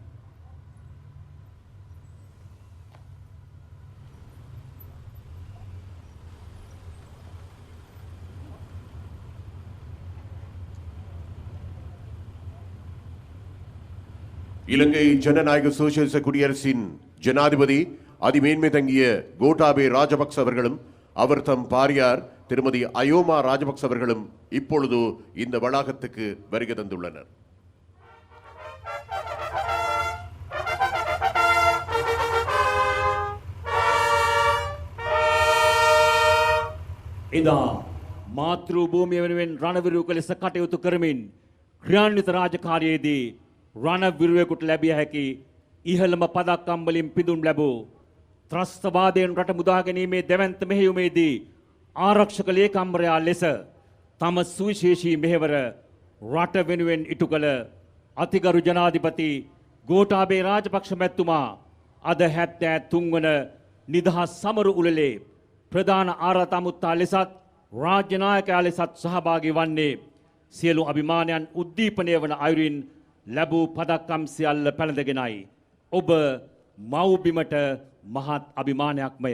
இலங்கை ஜனநாயக சோசியலிச குடியரசின் ஜனாதிபதி அதிமேன்மை தங்கிய கோட்டாபே ராஜபக்ச அவர்களும் அவர் தம் பாரியார் திருமதி அயோமா ராஜபக்ச அவர்களும் இப்பொழுது இந்த வளாகத்துக்கு வருகை தந்துள்ளனர். එදා මාතෘ භූමිය වෙනුවෙන් රණවිරුවක ලෙස කටයුතු කරමින් ක්‍රියාන්විත රාජකාරියේදී රණවිරුවෙකුට ලැබිය හැකි ඉහළම පදක්කම් වලින් පිදුම් ලැබූ ත්‍රස්තවාදයෙන් රට මුදා ගැනීමේ දැවැන්ත මෙහෙයුමේදී ආරක්ෂක ලේකම්වරයා ලෙස තම සුවිශේෂී මෙහෙවර රට වෙනුවෙන් ඉටු කළ අතිගරු ජනාධිපති ගෝඨාභය රාජපක්ෂ මැතිතුමා අද 73 වන නිදහස් සමරු උළෙලේ ප්‍රධාන ආරාධමුත්තා ලෙසත් රාජ්‍ය නායකයා ලෙසත් සහභාගී වන්නේ සියලු අභිමානයන් උද්දීපනය වන අයුරින් ලැබූ පදක්කම් සියල්ල පැළඳගෙනයි. ඔබ මව්බිමට මහත් අභිමානයක්මය.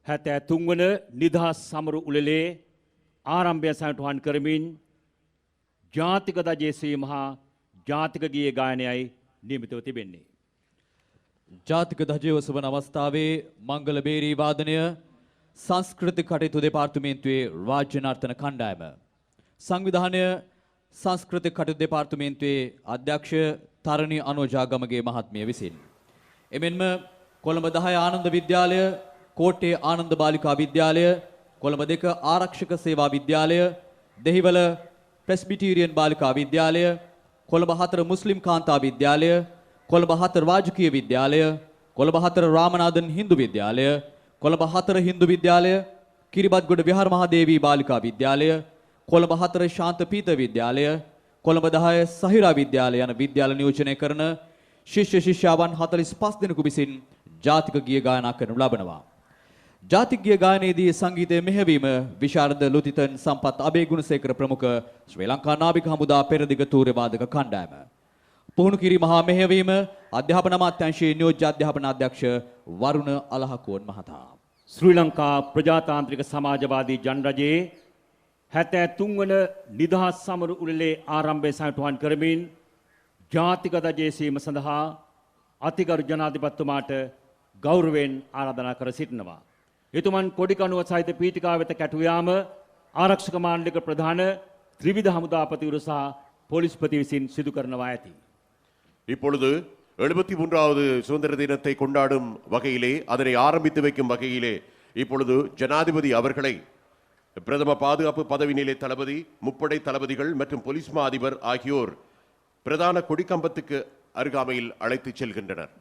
හැතෑ තුන්වන නිදහස් සමරු උළෙලේ ආරම්භය සටහන් කරමින් ජාතික දජේසීම හා ජාතික ගීය ගායනයයි නියමිතව තිබෙන්නේ. ජාතික දජය ඔසවන අවස්ථාවේ මංගල බේරී වාදනය සංස්කෘතික කටයුතු දෙපාර්තමේන්තුවේ රාජ්‍ය නර්තන කණ්ඩායම. සංවිධානය සංස්කෘතික කටයුතු දෙපාර්තමේන්තුවේ අධ්‍යක්ෂ තරණී අනෝජාගමගේ මහත්මිය විසින්. එමෙන්ම කොළඹ 10 ආනන්ද විද්‍යාලය, කෝට්ටේ ආනන්ද බාලිකා විද්‍යාලය, කොළඹ 2 ආරක්ෂක සේවා විද්‍යාලය, දෙහිවල ප්‍රෙස්බිටීරියන් බාලිකා විද්‍යාලය, කොළඹ 4 මුස්ලිම් කාන්තා විද්‍යාලය, කොළඹ 4 රාජකීය විද්‍යාලය, කොළඹ 4 රාමනාදන් හින්දු විද්‍යාලය, කොළඹ 4 හින්දු විද්‍යාලය, කිරිබත්ගොඩ විහාර මහදේවී බාලිකා විද්‍යාලය, කොළඹ 4 ශාන්ත පීත විද්‍යාලය, කොළඹ 10 සහිරා විද්‍යාලය යන විද්‍යාල නියෝජනය කරන ශිෂ්‍ය ශිෂ්‍යාවන් 45 දෙනෙකු විසින් ජාතික ගීය ගායනා කරනු ලබනවා. ජාතික ගීය ගායනයේදී සංගීතය මෙහෙවීම විශාරද ලුතිතන් සම්පත් අබේගුණසේකර ප්‍රමුඛ ශ්‍රී ලංකා නාවික හමුදා පෙරදිග තූර්ය වාදක කණ්ඩායම. පුහුණු කිරීම හා මෙහෙවීම අධ්‍යාපන අමාත්‍යාංශයේ නියෝජ්‍ය අධ්‍යාපන අධ්‍යක්ෂ වරුණ අලහකෝන් මහතා. ශ්‍රී ලංකා ප්‍රජාතාන්ත්‍රික සමාජවාදී ජනරජයේ 73 වන නිදහස් සමරු උළෙලේ ආරම්භය සටහන් කරමින් ජාතික දජේසීම සඳහා අතිගරු ජනාධිපතිතුමාට ගෞරවයෙන් ආරාධනා කර සිටිනවා. එතුමන් කොඩිකණුව සහිත පීඨිකාව වෙත කැටු යාම ආරක්ෂක මාණ්ඩලික ප්‍රධාන ත්‍රිවිධ හමුදාපතිවරු සහ පොලිස්පති විසින් සිදු කරනවා ඇති. இப்பொழுது 73வது சுதந்திர தினத்தை கொண்டாடும் வகையிலே, அதனை ஆரம்பித்து வைக்கும் வகையிலே இப்பொழுது ஜனாதிபதி அவர்களை பிரதம பாதுகாப்பு பதவி நிலை தளபதி, முப்படை தளபதிகள் மற்றும் போலீஸ் மா அதிபர் ஆகியோர் பிரதான கொடிக்கம்பத்துக்கு அருகாமையில் அழைத்துச் செல்கின்றனர்.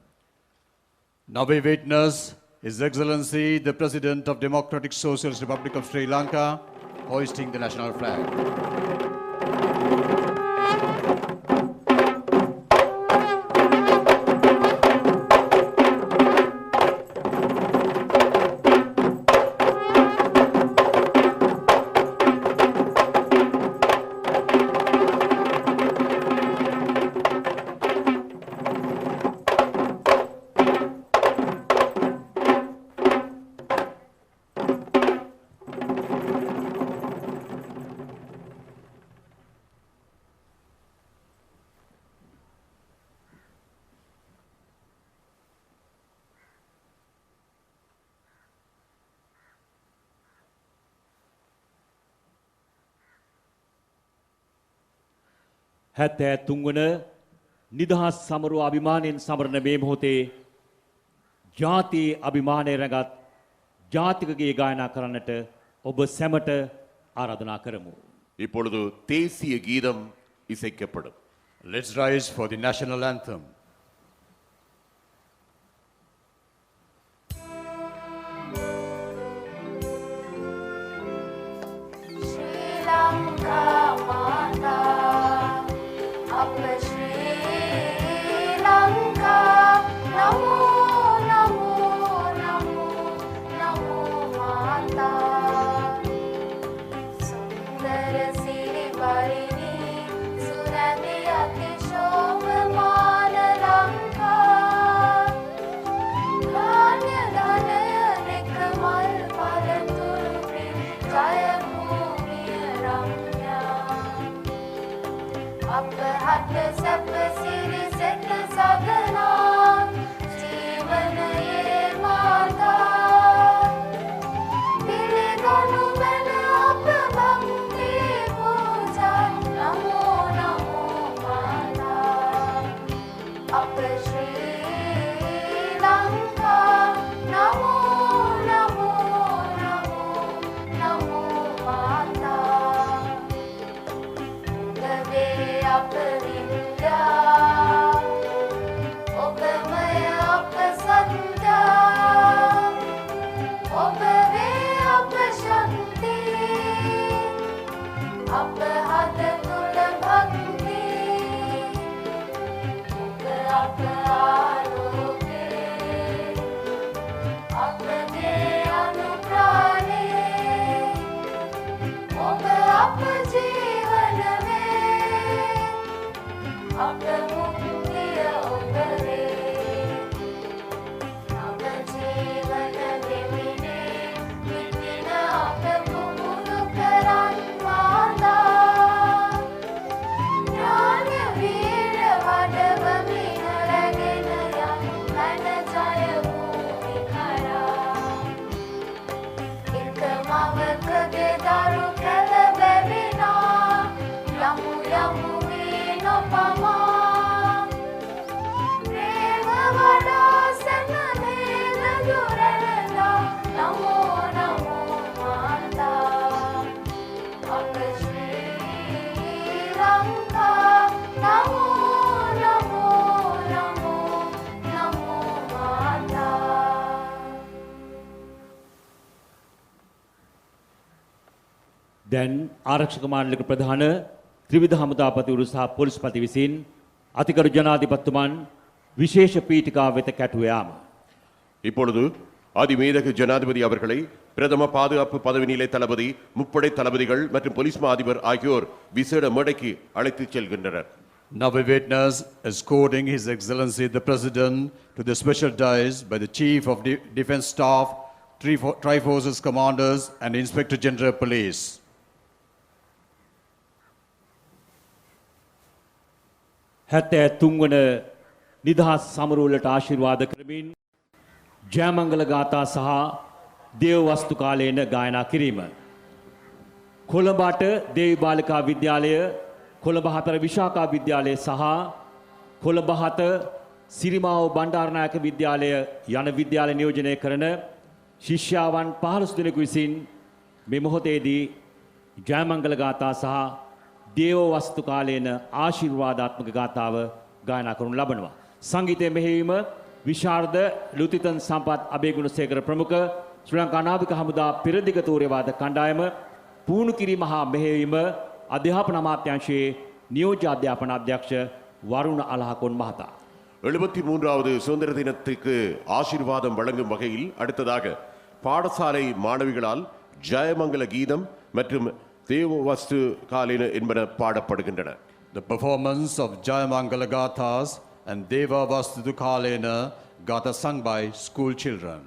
Now we witness His Excellency the President of Democratic Socialist Republic of Sri Lanka hoisting the national flag. හැත්තෑ තුන්වන නිදහස් සමරුව අභිමානයෙන් සමරන මේ මොහොතේ ජාතියේ අභිමානය රැගත් ජාතිකගේ ගායනා කරන්නට ඔබ සැමට ආරාධනා කරමු. இப்பொழுது தேசிய கீதம் இசைக்கப்படும். Let's rise for the national anthem. දැන් ආරක්ෂක මාණ්ඩලික ප්‍රධාන ත්‍රිවිධ හමුදාපතිවරු සහ පොලිස්පති විසින් අතිගරු ජනාධිපතිතුමන් විශේෂ පීඨිකාව වෙත කැටුව යාම. இப்பொழுது அதிமீதகு ஜனாதிபதி அவர்களை பிரதம பாதுகாப்பு பதவி நிலை தளபதி, முப்படை தளபதிகள் மற்றும் போலீஸ் மா அதிபர் ஆகியோர் விசேட மேடைக்கு அழைத்துச் செல்கின்றனர். Now we witness escorting His Excellency the President to the special dais by the Chief of Defence Staff, Tri-Forces Commanders and Inspector General Police. හැත්තෑ තුන්වන නිදහස් සමරුවලට ආශිර්වාද කරමින් ජයමංගල ගාථා සහ දේව වස්තු කාලයන ගායනා කිරීම. කොළඹට දේවි බාලිකා විද්‍යාලය, කොළඹ 4 විශාකා විද්‍යාලය සහ කොළඹ 7 සිරිමාව බණ්ඩාරනායක විද්‍යාලය යන විද්‍යාල නියෝජනය කරන ශිෂ්‍යාවන් 15 දෙනෙකු විසින් මේ මොහොතේදී ජයමංගල ගාථා සහ දේව වස්තු කාලේන ආශිර්වාදාත්මක ගාථාව ගායනා කරනු ලබනවා. සංගීතය මෙහෙයීම විශාරද ලුතිතන් සම්පත් අබේගුණසේකර ප්‍රමුඛ ශ්‍රී ලංකා නාවික හමුදා පෙරදිග තූර්යවාද කණ්ඩායම පුහුණු කිරීම හා මෙහෙයීම අධ්‍යාපන අමාත්‍යාංශයේ නියෝජ්‍ය අධ්‍යාපන අධ්‍යක්ෂ වරුණ අලහකොන් මහතා. 73வது சுதந்திர தினத்துக்கு ஆசீர்வாதம் வழங்கும் வகையில் அடுத்ததாக பாடசாலை மாணவிகளால் ஜெயமங்கல கீதம் மற்றும் தேவவஸ்து காலின என்பன பாடப்படுகின்றன. The performance of Jayamangala Gathas and Deva Vastu Kalena Gatha sung by school children.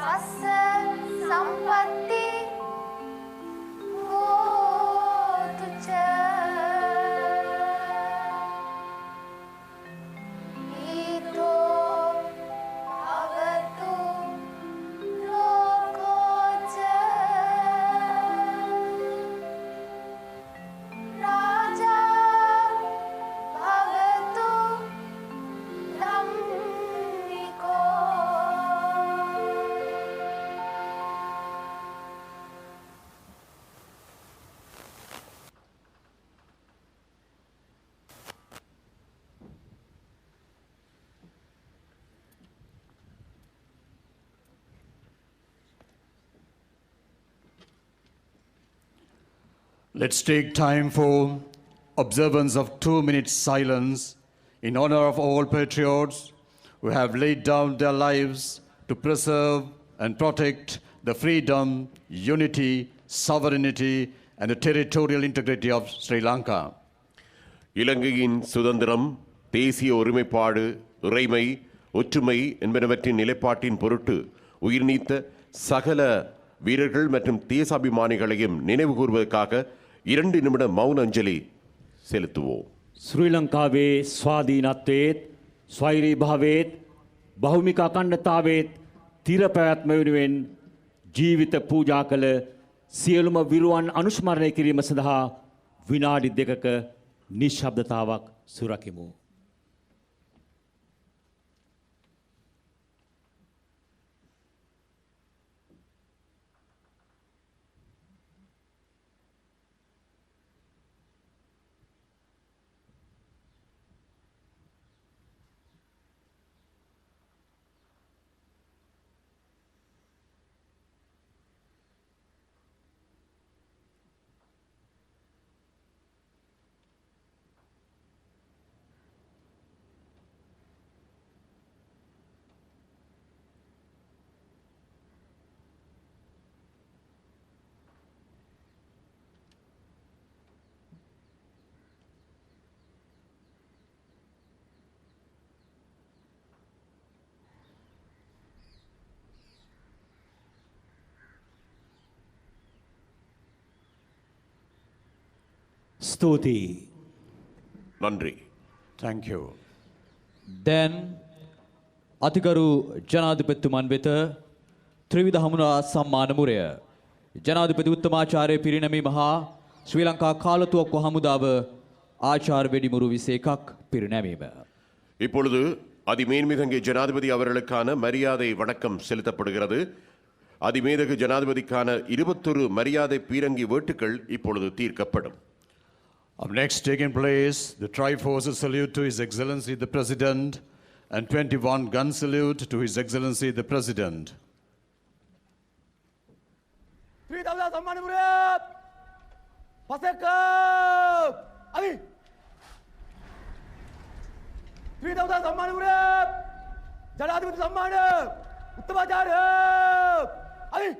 සස්ස සම්පත්ති හෝතුච ඊතෝ භවතු ලෝකෝච රාජා භවතු ධම්මිකෝ. Let's take time for observance of 2 minutes silence in honor of all patriots who have laid down their lives to preserve and protect the freedom, unity, sovereignty, and the territorial integrity of Sri Lanka. இலங்கையின் சுதந்திரம், தேசிய ஒருமைப்பாடு, இறைமை, ஒற்றுமை என்பனவற்றின் நிலைப்பாட்டின் பொருட்டு உயிர் நீத்த சகல வீரர்கள் மற்றும் தேசாபிமானிகளையும் நினைவு கூர்வதற்காக 2 நிமிட மௌன அஞ்சலி செலுத்துவோம். ශ්‍රී ලංකාවේ ස්වාධීනත්වයේත් ස්වෛරී භාවයේත් බහුමික අඛණ්ඩතාවයේත් තිර පැවැත්ම වෙනුවෙන් ජීවිත පූජා කළ සියලුම විරුවන් අනුස්මරණය කිරීම සඳහා විනාඩි 2ක නිශ්ශබ්දතාවක් සුරකිමු. ස්තුතියි. நன்றி. Thank you. දැන් අතිගරු ජනාධිපතිතුමන් වෙත ත්‍රිවිධ හමුදා සම්මාන මුරය ජනාධිපති උත්තමාචාර්ය පිරිනැමීම හා ශ්‍රී ලංකා කාලතුවක්කු හමුදාව ආචාර්ය වෙඩිමුරු 21ක් පිරිනැමීම. இப்பொழுது அதிமேன்மிகு ஜனாதிபதி அவர்களுக்கான மரியாதை வணக்கம் செலுத்தப்படுகிறது. அதிமேதகு ஜனாதிபதிக்கான 21 மரியாதை பீரங்கி வேட்டுக்கள் இப்பொழுது தீர்க்கப்படும். Up next taking place, the Tri-Forces salute to His Excellency the President and 21 gun salute to His Excellency the President. ජනාධිපති සම්මාන උත්තමාචාර්ය අලි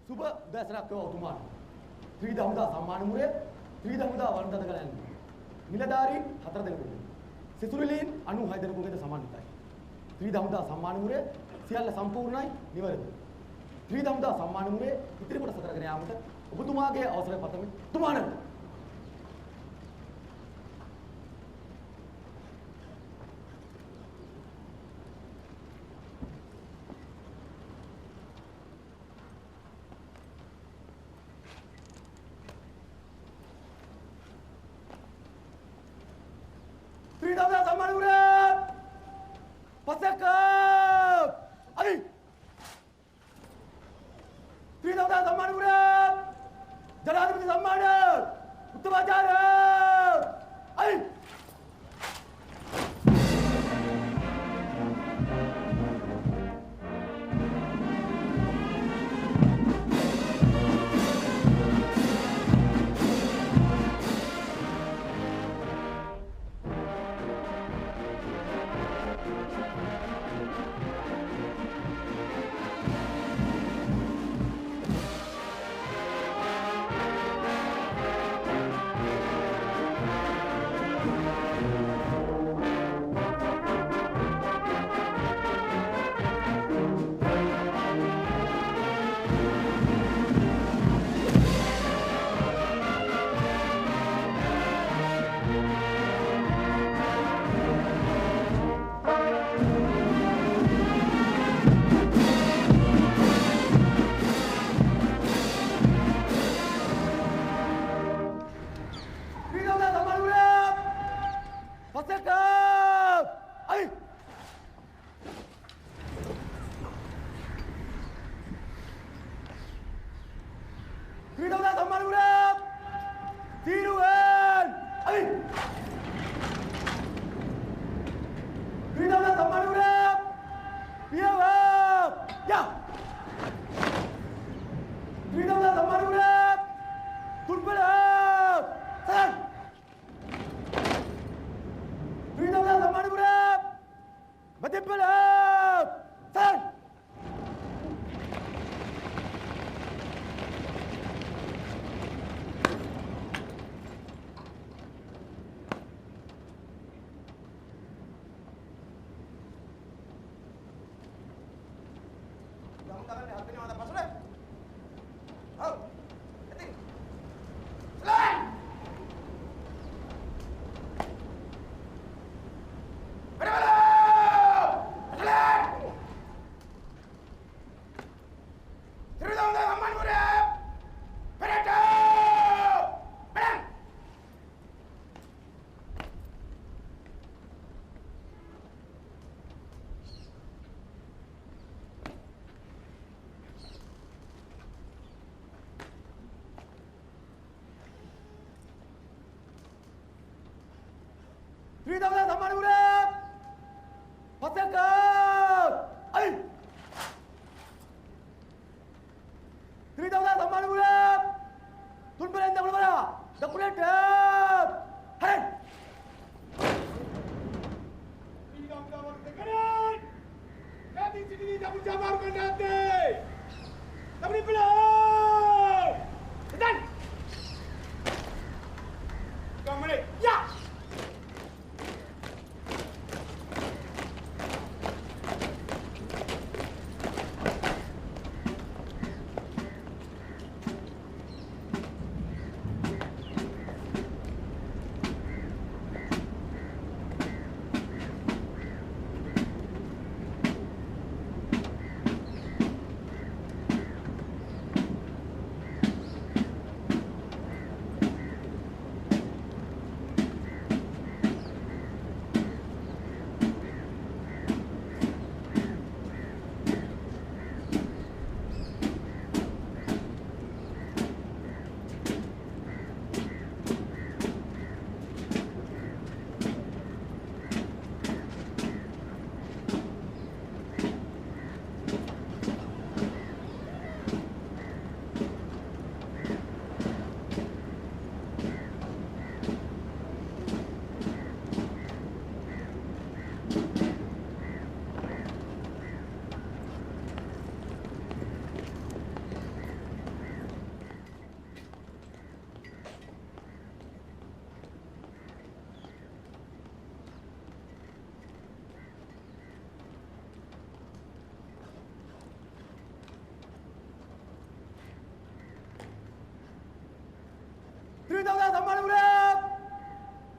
සුබ උදෑසනක් වේවා ඔතුමාට. ත්‍රිවිධ හමුදා සම්මාන මුරය ත්‍රිවිධ හමුදා වරන්තද කළයන්. නිලධාරීන් 4 දෙනෙකුට. සිසුරිලීන් 96 දෙනෙකුට සමන්විතයි. ත්‍රිවිධ හමුදා සම්මාන මුරය සියල්ල සම්පූර්ණයි නිවැරදි. ත්‍රිවිධ හමුදා සම්මාන මුරය ඉදිරි කොටස කරගෙන යාමට ඔබතුමාගේ අවසරය පතමි. තුමාණන් ත්‍රිවිධ සම්මාන මුරය පසක අයි ත්‍රිවිධ සම්මාන මුරය ජනාධිපති සම්මාන උත්තමාචාර්ය අයි ත්‍රිවිධ සම්මාන මුරය පසක අයි ත්‍රිවිධ සම්මාන මුරය තුන්පෙරෙන් දකුණ බලා දකුණට හරි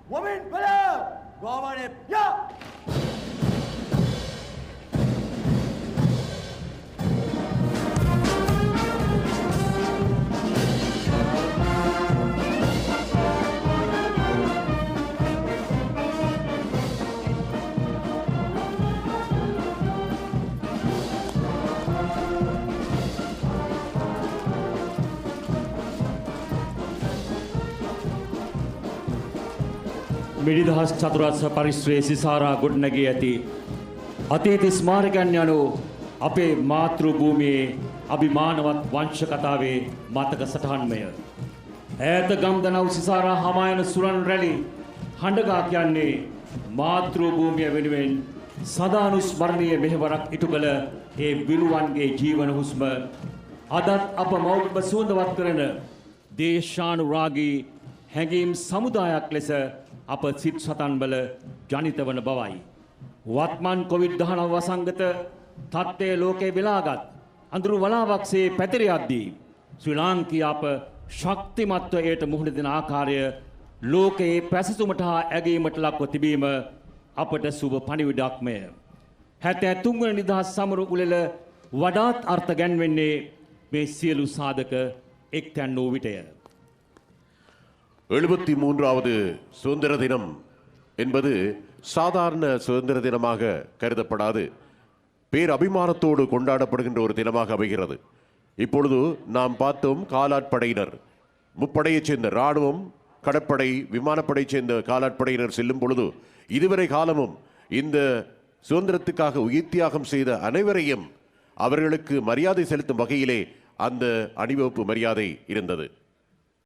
Women, below! Go on it. Yeah! මිනිදහස් චතුරස්‍ර පරිශ්‍රයේ සිසාරා ගොඩනැගී ඇති අතීත ස්මාරකයන් යනු අපේ මාතෘ භූමියේ අභිමානවත් වංශ කතාවේ මතක සටහන්මය. ඈත ගම්දනව් සිසාරා හමායන සුරන් රැලි හඬගා කියන්නේ මාතෘ භූමිය වෙනුවෙන් සදානුස්මරණීය මෙහෙවරක් ඉටු කළ ඒ විලුවන්ගේ ජීවන හුස්ම අදත් අප මෞබ සුවඳවත් කරන දේශානුරාගී හැඟීම් සමුදායක් ලෙස අප සිත් සතන්වල ජනිත වන බවයි. වත්මන් කොවිඩ්-19 වසංගත තත්ත්වයේ ලෝකේ වෙලාගත් අඳුරු වලාවක්සේ පැතිර යද්දී ශ්‍රී ලාංකික අප ශක්තිමත්ව එයට මුහුණ දෙන ආකාරය ලෝකයේ පැසසුමට හා ඇගීමට ලක්ව තිබීම අපට සුබ පණිවිඩක්මය. 73 වන නිදහස් සමරු උළෙල වඩාත් අර්ථ ගැන්වෙන්නේ මේ සියලු සාධක එක්තැන් වූ විටය. 73வது சுதந்திர தினம் என்பது சாதாரண சுதந்திர தினமாக கருதப்படாது. பேரபிமானத்தோடு கொண்டாடப்படுகின்ற ஒரு தினமாக அமைகிறது. இப்பொழுது நாம் பார்த்தோம் காலாட்படையினர், முப்படையைச் சேர்ந்த இராணுவம், கடற்படை, விமானப்படையைச் சேர்ந்த காலாட்படையினர் செல்லும் பொழுது இதுவரை காலமும் இந்த சுதந்திரத்துக்காக உயிர் தியாகம் செய்த அனைவரையும் அவர்களுக்கு மரியாதை செலுத்தும் வகையிலே அந்த அணிவகுப்பு மரியாதை இருந்தது.